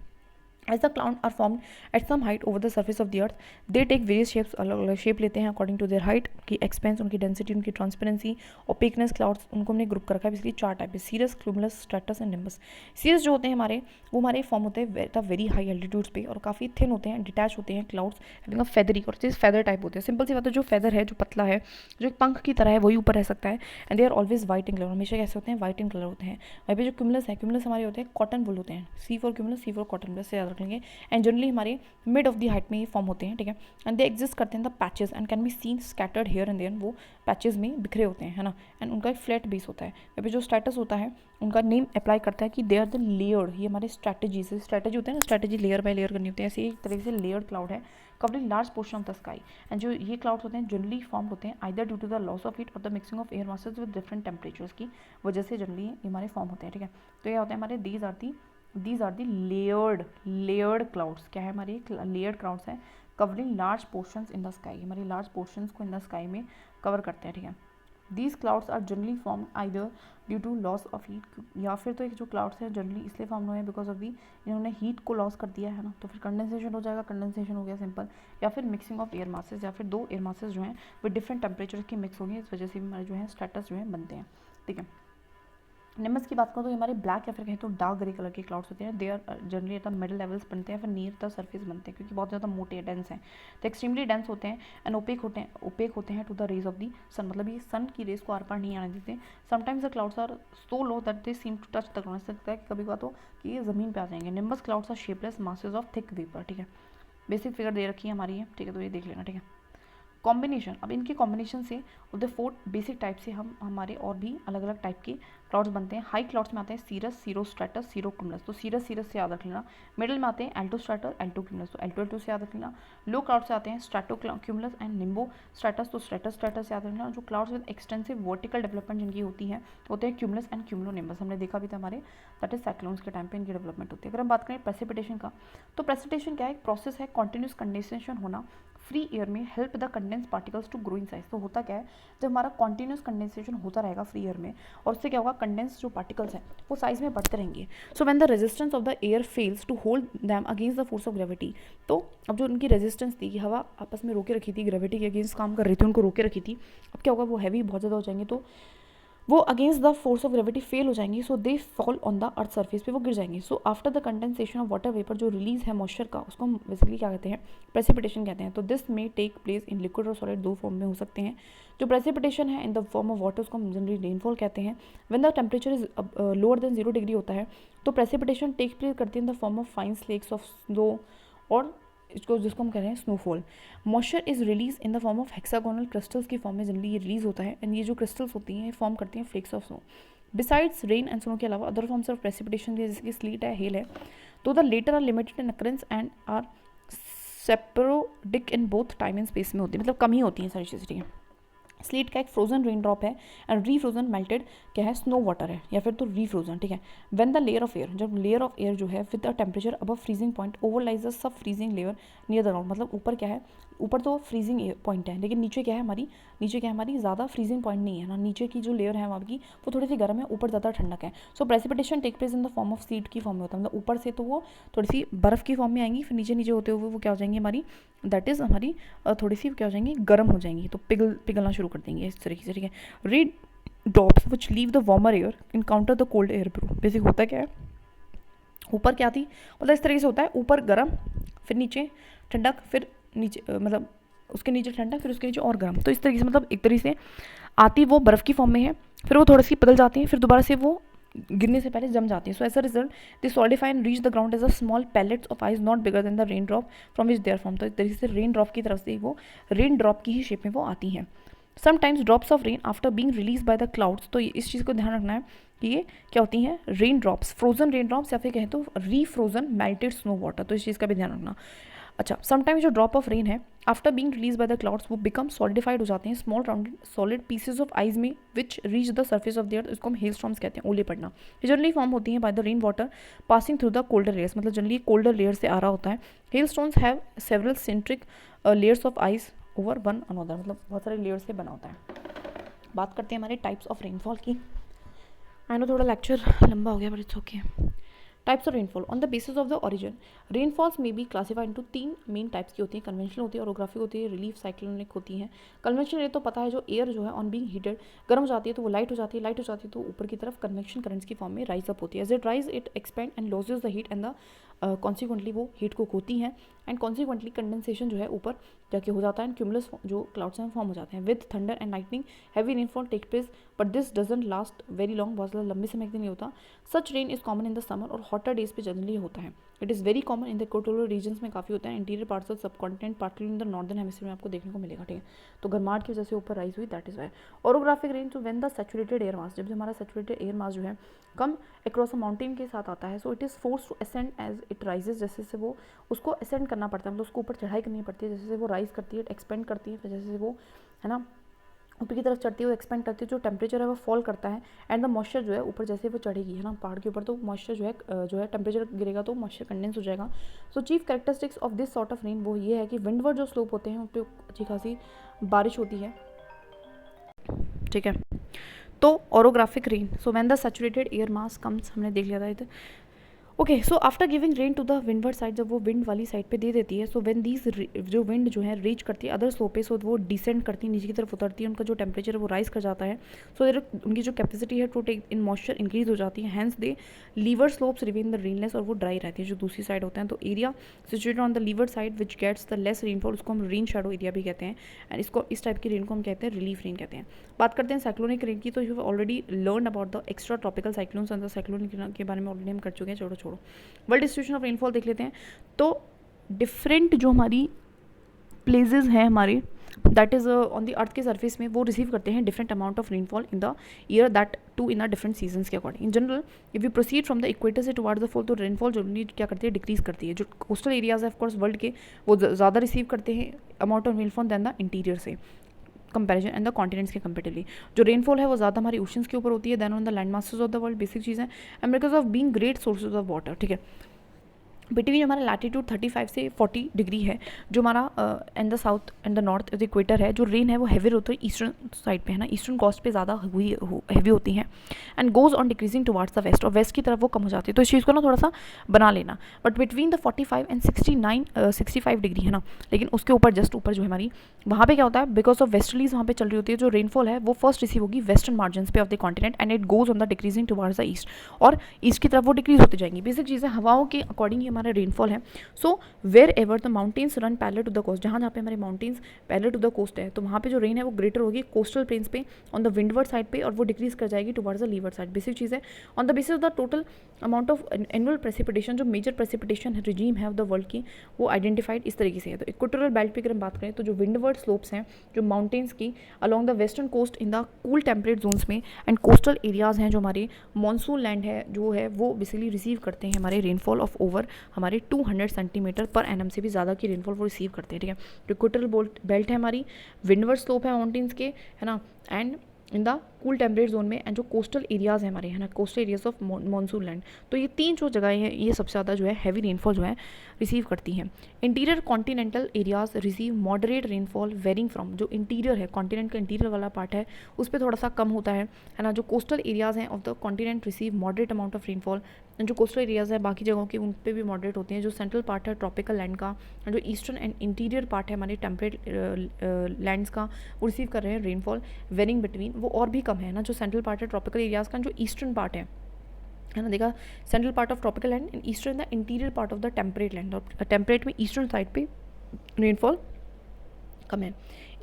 As the clouds are formed at some height over the surface of the earth, they take various shapes, अलग अलग शेप लेते हैं अकॉर्डिंग टू देयर हाइट की एक्सपेंस, उनकी डेंसिटी, उनकी ट्रांसपेरेंसी, ओपेकनेस। क्लाउड्स उनको हमने ग्रुप कर रखा है बेसिकली 4 टाइप है, cirrus, cumulus, stratus and nimbus. Cirrus जो होते हैं वो हमारे फॉर्म होते हैं एट वेरी हाई एल्टीट्यूड्स पे और काफ़ी थिन होते हैं, डिटैच होते हैं क्लाउड्स, हैविंग अ फेदरी, और चीज़ फेदर टाइप होते हैं। सिंपल सी बात है, जो फेदर है, जो पतला है, जो एक पंख की तरह है, वही ऊपर रह सकता है, and they are always white in colour, हमेशा कैसे होते हैं, वाइट इन कलर होते हैं। वहीं पे जो क्यूमुलस है, क्यूमुलस हमारे होते हैं कॉटन वुल होते हैं, C for cumulus, C for cotton, वैसे याद रख लेंगे। एंड जनरली हमारे मिड ऑफ द हाइट में ये फॉर्म होते हैं, ठीक है, एंड दे एग्जिस्ट करते हैं the patches and can be seen scattered here and there, वो पैचेस में बिखरे होते हैं, है ना, एंड उनका एक फ्लैट बेस होता है। वहाँ पे जो स्टेटस होता है उनका नेम अप्लाई करता है कि दे आर द लेयर्ड, ये हमारे स्ट्रैटेजी होते हैं ना, स्ट्रैटेजी लेयर बाय लेयर करनी होती है, ऐसे एक तरीके से लेयर्ड क्लाउड है covering large portion of the sky. And जो ये क्लाउड्स होते हैं जनरली फॉर्म होते हैं either due to the loss of heat और the mixing of air masses with different temperatures की वजह से जनरली ये हमारे फॉर्म होते हैं, ठीक है। तो ये होता है हमारे these are the layered clouds, क्या है हमारी लेयर्ड क्लाउड्स हैं covering large portions in the sky, हमारी लार्ज पोर्शंस को इन द स्काई में कवर करते हैं, ठीक है। These clouds are generally form either due to loss of heat, या फिर तो एक जो क्लाउड्स हैं जनरली इसलिए फॉर्म हुए हैं बिकॉज ऑफ दी इन्होंने हीट को लॉस कर दिया है ना, तो फिर कंडेंसेशन हो जाएगा, कंडेंसेशन हो गया सिंपल, या फिर मिक्सिंग ऑफ एयर मासेस, या फिर दो एयर मासेस जो हैं वो डिफरेंट टेम्परेचर की मिक्स होंगे, इस वजह से भी हमारे जो है स्ट्रेटस जो है बनते हैं, ठीक है। निम्बस की बात करूँ तो ये हमारे ब्लैक या फिर कहीं तो डार्क ग्रे कलर के क्लाउड्स होते हैं। They are generally at the middle levels बनते हैं, फिर नियर द सरफेस बनते हैं, क्योंकि बहुत ज़्यादा मोटे डेंस हैं, तो एक्सट्रीमली डेंस होते हैं एंड ओपेक होते हैं to the rays of the sun, मतलब ये सन की रेज को आर पार नहीं आने देते। Sometimes the clouds are so low that they seem to touch the ground, सकता है कभी कभी तो कि ये ज़मीन पर आ जाएंगे। Nimbus clouds are shapeless masses of thick vapour, ठीक है। बेसिक फिगर दे रखी है हमारी है, ठीक है, तो ये देख लेना, ठीक है। कॉम्बिनेशन, अब इनके कॉम्बिनेशन से ऑफ द 4 बेसिक टाइप से हम हमारे और भी अलग अलग टाइप के क्लाउड्स बनते हैं। हाई क्लाउड्स में आते हैं सीरस, सीरोस्ट्रेटस, सीरोक्यूमुलस, तो सीरस से याद रख लेना। मिडिल में आते हैं एल्टोस्ट्रेटस, एल्टोक्यूमुलस, तो एल्टो से याद रख लेना। लो क्लाउड से आते हैं स्ट्रेटोक्यूमुलस एंड निम्बो स्ट्रेटस, तो स्ट्रेटस से याद रखना। जो clouds with extensive vertical development जिनकी होती है होते हैं क्यूमुलस एंड क्यूमुलोनिम्बस, हमने देखा भी था हमारे दैट इज साइक्लोन्स के टाइम पे इनकी डेवलपमेंट होती है। अगर हम बात करें प्रेसिपिटेशन का, तो प्रेसिपिटेशन क्या है, एक प्रोसेस है, कॉन्टिन्यूस कंडेंसेशन होना फ्री एयर में, help the condense particles to grow in size. तो होता क्या है, जब हमारा कॉन्टिन्यूस कंडेंसेशन होता रहेगा फ्री एयर में, और उससे क्या होगा, कंडेंस जो पार्टिकल्स हैं वो साइज में बढ़ते रहेंगे। So when the resistance of the air fails to hold them against the force of gravity, तो अब जो उनकी रेजिस्टेंस थी कि हवा आपस में रोके रखी थी, ग्रेविटी के अगेंस्ट काम कर रही थी, उनको रोके रखी थी, अब क्या होगा, वो हैवी बहुत ज़्यादा हो जाएंगे, तो वो against the force of gravity fail हो जाएंगी, so they fall on the earth surface पे, वो गिर जाएंगी। So after the condensation of water vapour, जो रिलीज है मॉइस्चर का, उसको हम बेसिकली क्या कहते हैं, प्रेसिपिटेशन कहते हैं। तो दिस में टेक प्लेस इन लिक्विड और सॉलिड, दो फॉर्म में हो सकते हैं। जो प्रेसिपिटेशन है in the form of water, उसको हम जनरली रेनफॉल कहते हैं। When the temperature is lower than 0 degree होता है, तो प्रेसिपिटेशन टेक प्लेस करती है in the form of fine flakes of snow, और जिसको हम कह रहे हैं snowfall. Moisture is release in the form of hexagonal crystals की फॉर्म में जनरली ये रिलीज होता है, एंड ये जो क्रिस्टल्स होती हैं फॉर्म करती हैं flakes of snow. Besides rain and snow के अलावा अदर फॉर्म्स ऑफ प्रेसिपिटेशन जैसे कि स्लीट है, हेल है, तो the latter are limited in occurrence and are sporadic in both time and space में होती है, मतलब कम ही होती हैं सारी चीज़ें, ठीक है। स्लीट का एक फ्रोजन रेन ड्रॉप है, एंड रीफ्रोजन मेल्टेड क्या है, स्नो वाटर है, या फिर तो रीफ्रोजन, ठीक है। When the layer of air, जब लेयर ऑफ एयर जो है with the temperature above freezing point overlies the sub freezing layer near the ground, मतलब ऊपर क्या है, ऊपर तो फ्रीजिंग पॉइंट है, लेकिन नीचे क्या है हमारी, नीचे क्या है हमारी, ज़्यादा फ्रीजिंग पॉइंट नहीं है ना, नीचे की जो लेयर है वहाँ की वो थोड़ी सी गर्म है, ऊपर ज़्यादा ठंडक है। So precipitation take place in the form of sleet की फॉर्म में होता है, मतलब ऊपर से तो वो थोड़ी सी बर्फ़ की फॉर्म में आएंगी, फिर नीचे नीचे होते हुए वो क्या हो जाएंगी हमारी, दैट इज़ हमारी थोड़ी सी क्या हो जाएंगी, गर्म हो जाएंगी, तो पिघलना शुरू कर देंगे इस तरीके से, ठीक है। Rain drops which leave the warmer air encounter the cold air brew, basic होता क्या है, ऊपर क्या थी, मतलब इस तरीके से होता है, ऊपर गर्म, फिर नीचे ठंडक, फिर नीचे मतलब उसके नीचे ठंडक, फिर उसके नीचे और गर्म, तो इस तरीके से मतलब एक तरीके से आती वो बर्फ़ की फॉर्म में है, फिर वो थोड़ी सी पिघल जाती हैं, फिर दोबारा से वो गिरने से पहले जम जाती है। So as a result they solidify and reach the ground as a small pellets of ice not bigger than the rain drop from which they're form, तो इस तरीके से रेन ड्रॉप की तरफ से वो रेन ड्रॉप की ही शेप में वो आती हैं। Sometimes drops of rain after being release by the clouds, तो इस चीज़ को ध्यान रखना है कि ये क्या होती हैं, rain drops, frozen rain drops, या फिर कहें तो रीफ्रोजन मेल्टेड स्नो वाटर, तो इस चीज़ का भी ध्यान रखना। अच्छा, समटाइम्स जो ड्रॉप ऑफ रेन है after being release by the clouds वो बिकम सॉलिडिफाइड हो जाते हैं small rounded solid pieces of ice में which reach the surface of the earth, इसको हम हेल स्टॉर्म्स कहते हैं, ओले पड़ना। ये जनरली फॉर्म होती हैं by the rain water passing through the colder layers, मतलब जनरली कोल्डर लेयर से आ रहा होता है। Hello storms have several centric layers of ice over one another, मतलब बहुत सारे लेयर्स से बना होता है। बात करते हैं हमारे टाइप्स ऑफ रेनफॉल की। आई नो थोड़ा लेक्चर लंबा हो गया but it's okay. Types of rainfall on the basis of the origin, rainfalls में भी क्लासीफाइड इनटू 3 मेन टाइप्स की होती है, कन्वेंशनल होती है, ओरोग्राफिक होती है, रिलीफ साइक्लोनिक होती है। कन्वेंशनल ये तो पता है, जो एयर जो है ऑन बीइंग हीटेड गर्म हो जाती है तो वो लाइट हो जाती है, लाइट हो जाती है तो ऊपर की तरफ कन्वेक्शन करंट्स की फॉर्म में राइज अप होती है। As it rise it expand and loses the heat and the consequently वो हीट को खोती हैं, एंड कॉन्सिक्वेंटली कंडेंसेशन जो है ऊपर जाके हो जाता है, एंड क्यूमुलस जो क्लाउड्स हैं फॉर्म हो जाते हैं। With thunder and lightning heavy rainfall take place but this doesn't last very long, बहुत ज़्यादा लंबे समय के लिए नहीं होता। Such rain is common in the summer और हॉटर डेज पे जनरली होता है। It is very common in the equatorial regions में काफ़ी होता है, interior parts of subcontinent partly in the northern hemisphere में आपको देखने को मिलेगा, ठीक है। तो गर्माहट की वजह से ऊपर राइज हुई, that is why. Orographic rain, तो when the saturated air mass, जब हमारा सैचुरेटेड एयर मास जो है कम अक्रॉस अ माउंटेन के साथ आता है, so it is force to ascend as it rises, जैसे से वो उसको असेंड करना पड़ता है, मतलब उसको ऊपर चढ़ाई करनी पड़ती है, जैसे से वो राइज करती है, एक्सपेंड करती है, फिर जैसे से वो है ना ऊपर की तरफ चढ़ती है, वो एक्सपेंड करती है, जो टेम्परेचर है वो फॉल करता है, एंड द मॉइस्चर जो है ऊपर जैसे वो चढ़ेगी है ना पहाड़ के ऊपर, तो मॉइस्चर जो है टेम्परेचर गिरेगा तो मॉइस्चर कंडेंस हो जाएगा। सो chief characteristics of this sort of rain वो ये है कि विंडवर्ड जो स्लोप होते हैं उन पर अच्छी खासी बारिश होती है, ठीक है। तो orographic rain, so when the saturated air mass comes, हमने देख लिया था इधर। Okay, so after giving rain to the windward side, जब वो विंड वाली साइड पे दे देती है, सो व्हेन दीज जो विंड जो है रीच करती है अदर स्लोप पे, सो वो डिसेंड करती है, नीचे की तरफ उतरती है, उनका जो टेम्परेचर है वो राइज कर जाता है, सो देर उनकी जो कैपेसिटी है to take in moisture increase हो जाती है, hence they leeward slopes remain the rainless, और वो ड्राई रहती है जो दूसरी साइड होते हैं। तो area situated on the leeward side which gets the less rainfall, उसको हम रेन शेडो एरिया भी कहते हैं, एंड इसको इस टाइप की रेन को हम कहते हैं रिलीफ रेन कहते हैं। बात करते हैं साइक्लोनिक रेन की, तो you already learn about the extra tropical cyclones and the cyclonic के बारे में ऑलरेडी हम कर चुके हैं, छोड़ो वर्ल्ड डिस्ट्रीब्यूशन ऑफ रेनफॉल देख लेते हैं। तो डिफरेंट जो हमारी प्लेसेस हैं हमारे, that is on the earth के सरफेस में, वो रिसीव करते हैं different amount of rainfall in the year, that too in the different seasons के according. In general if you proceed from the equator से टुवर्ड्स द पोल, तो rainfall generally क्या करती है, डिक्रीज करती है। जो कोस्टल एरियाज है ऑफकोर्स वर्ल्ड के, वो ज़्यादा रिसीव करते हैं amount of rainfall than the interior से कंपैरिजन एंड द कॉन्टिनेंट्स के कंपेरेटिवली। जो रेनफॉल है वो ज़्यादा हमारी ओशंस के ऊपर होती है than on the land masses of the world, basic चीज़ है, and because of being great sources of water. ठीक है, बिटवीन हमारा लैटीट्यूड 35 से 40 डिग्री है, जो हमारा and the south and the north the equator है, जो रेन है वो हैवी होती है ईस्टर्न साइड पे है ना, ईस्टर्न कोस्ट पे ज़्यादा हैवी होती हैं, and goes on decreasing towards the west, और वेस्ट की तरफ वो कम हो जाती है। तो इस चीज़ को ना थोड़ा सा बना लेना, but between the 45 and 65 degree है ना, लेकिन उसके ऊपर जस्ट ऊपर जो है हमारी, वहाँ पे क्या होता है, बिकॉज ऑफ वेस्टर्लीज वहाँ पे चल रही होती है, जो रेनफॉल है वो फर्स्ट रिसीव होगी वेस्टर्न मार्जिन पे of the continent, and it goes on the decreasing towards the east, और ईस्ट की तरफ वो डिक्रीज होती जाएंगी। बेसिक चीज़ें हवाओं के अकॉर्डिंग ही हमारा रेनफॉल है। So wherever the mountains run parallel to the coast, जहाँ जहाँ पे हमारे mountains parallel to the coast है, तो वहाँ पे जो रेन है वो ग्रेटर होगी कोस्टल प्लेन्स पे ऑन द विंडवर्ड साइड पे, और वो डिक्रीज कर जाएगी towards the leeward side. Basic चीज़ है, on the basis of the total amount of annual precipitation, जो मेजर प्रेसिपिटेशन रिजीम है ऑफ द वर्ल्ड की, वो आइडेंटिफाइड इस तरीके से है। तो इक्वेटोरियल बेल्ट पे अगर हम बात करें, तो जो विंडवर्ड स्लोप्स हैं जो माउंटेन्स की along the western coast in the cool temperate zones में, एंड कोस्टल एरियाज हैं जो हमारे मॉनसून लैंड है जो है, वो बेसिकली रिसीव करते हैं हमारे रेनफॉल ऑफ ओवर हमारे 200 सेंटीमीटर पर एनम से भी ज़्यादा की रेनफॉल वो रिसीव करते हैं। ठीक है, जो इक्वेटोरियल बेल्ट है हमारी, विंडवर्ड स्लोप है माउंटेन्स के, है ना, and in the cool temperate zone में, एंड जो कोस्टल एरियाज़ हैं हमारे, है ना, coastal areas of monsoon land. तो ये तीन जो जगहें हैं, ये सबसे ज़्यादा जो है हैवी रेनफॉल जो है रिसीव करती हैं। Interior continental areas receive moderate rainfall varying from, जो इंटीरियर है, कॉन्टिनेंट का इंटीरियर वाला पार्ट है, उस पर थोड़ा सा कम होता है ना। जो कोस्टल एरियाज़ हैं of the continent receive moderate amount of rainfall, and जो कोस्टल एरियाज़ हैं बाकी जगहों के, उन पर भी मॉडरेट होते हैं। जो सेंट्रल पार्ट है ट्रॉपिकल लैंड का, जो ईस्टर्न एंड इंटीरियर पार्ट है हमारे टेम्परेट लैंड्स का, वो रिसीव कर रहे हैं रेनफॉल वेरिंग बिटवीन, वो और भी कम है ना। जो सेंट्रल पार्ट है ट्रॉपिकल एरियाज़ का, जो ईस्टर्न पार्ट है ना, देखा, central part of tropical land and eastern the interior part of the temperate land, और टेम्परेट में ईस्टर्न साइड पे रेनफॉल कम है।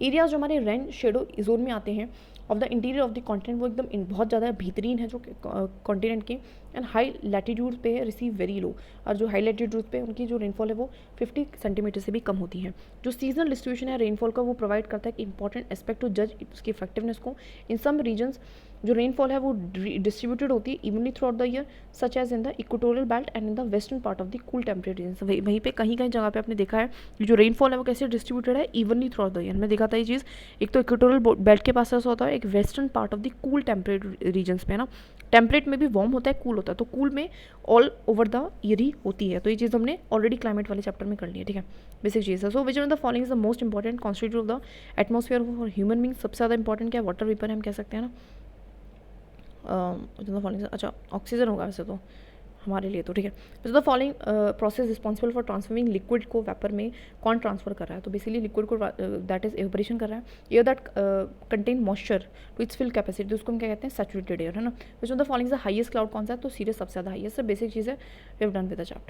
एरियाज जो हमारे रेन शेडो जोन में आते हैं of the interior of the continent, वो एकदम बहुत ज़्यादा बेहतरीन है जो कॉन्टिनेंट के, एंड हाई लैटीट्यूड पे है रिसीव वेरी लो, और जो हाई लैटीट्यूड पे उनकी जो रेनफॉल है वो 50 सेंटीमीटर से भी कम होती है। जो सीजनल डिस्ट्रीब्यूशन है रेनफॉल का, वो प्रोवाइड करता है एक इंपॉर्टेंट एस्पेक्ट टू जज उसकी इफेक्टिवनेस को। इन सम रीजन्स जो रेनफॉल है वो डिस्ट्रीब्यूटेड होती है evenly throughout the year, such as in the equatorial belt and in the western part of the cool temperate regions. वहीं पे कहीं कहीं जगह पे आपने देखा है जो रेनफॉल है वो कैसे डिस्ट्रीब्यूटेड है evenly throughout the year. मैं देखा था ये चीज़, एक तो इक्वेटोरियल बेल्ट के पास ऐसा होता है, एक western part of the cool temperate regions पे, है ना, टेम्परेट में भी वार्म होता है, कूल होता है, तो कूल में ऑल ओवर द ईयर ही होती है। तो ये चीज़ हमने ऑलरेडी क्लाइमेट वाले चैप्टर में कर ली है। ठीक है, बेसिक चीज़ है। So which of the following is the most important constituent of the atmosphere for human being. सबसे ज़्यादा इंपॉर्टेंट क्या है, वाटर वेपर हम कह सकते हैं ना, फॉलोइंग, अच्छा ऑक्सीजन होगा वैसे तो हमारे लिए तो। ठीक है, तो the following process responsible for transforming liquid को वेपर में कौन ट्रांसफर कर रहा है, तो बेसिकली लिक्विड को दैट इज एवपोरेशन कर रहा है। Air that contain moisture to its fill capacity, तो उसको हम क्या कहते हैं, सैचुरेटेड एयर, है ना। विच of the following the highest cloud कौन सा है, तो सीरियस सबसे ज़्यादा हाईएस्ट है। बेसिक चीज़ है, we have done with the chapter.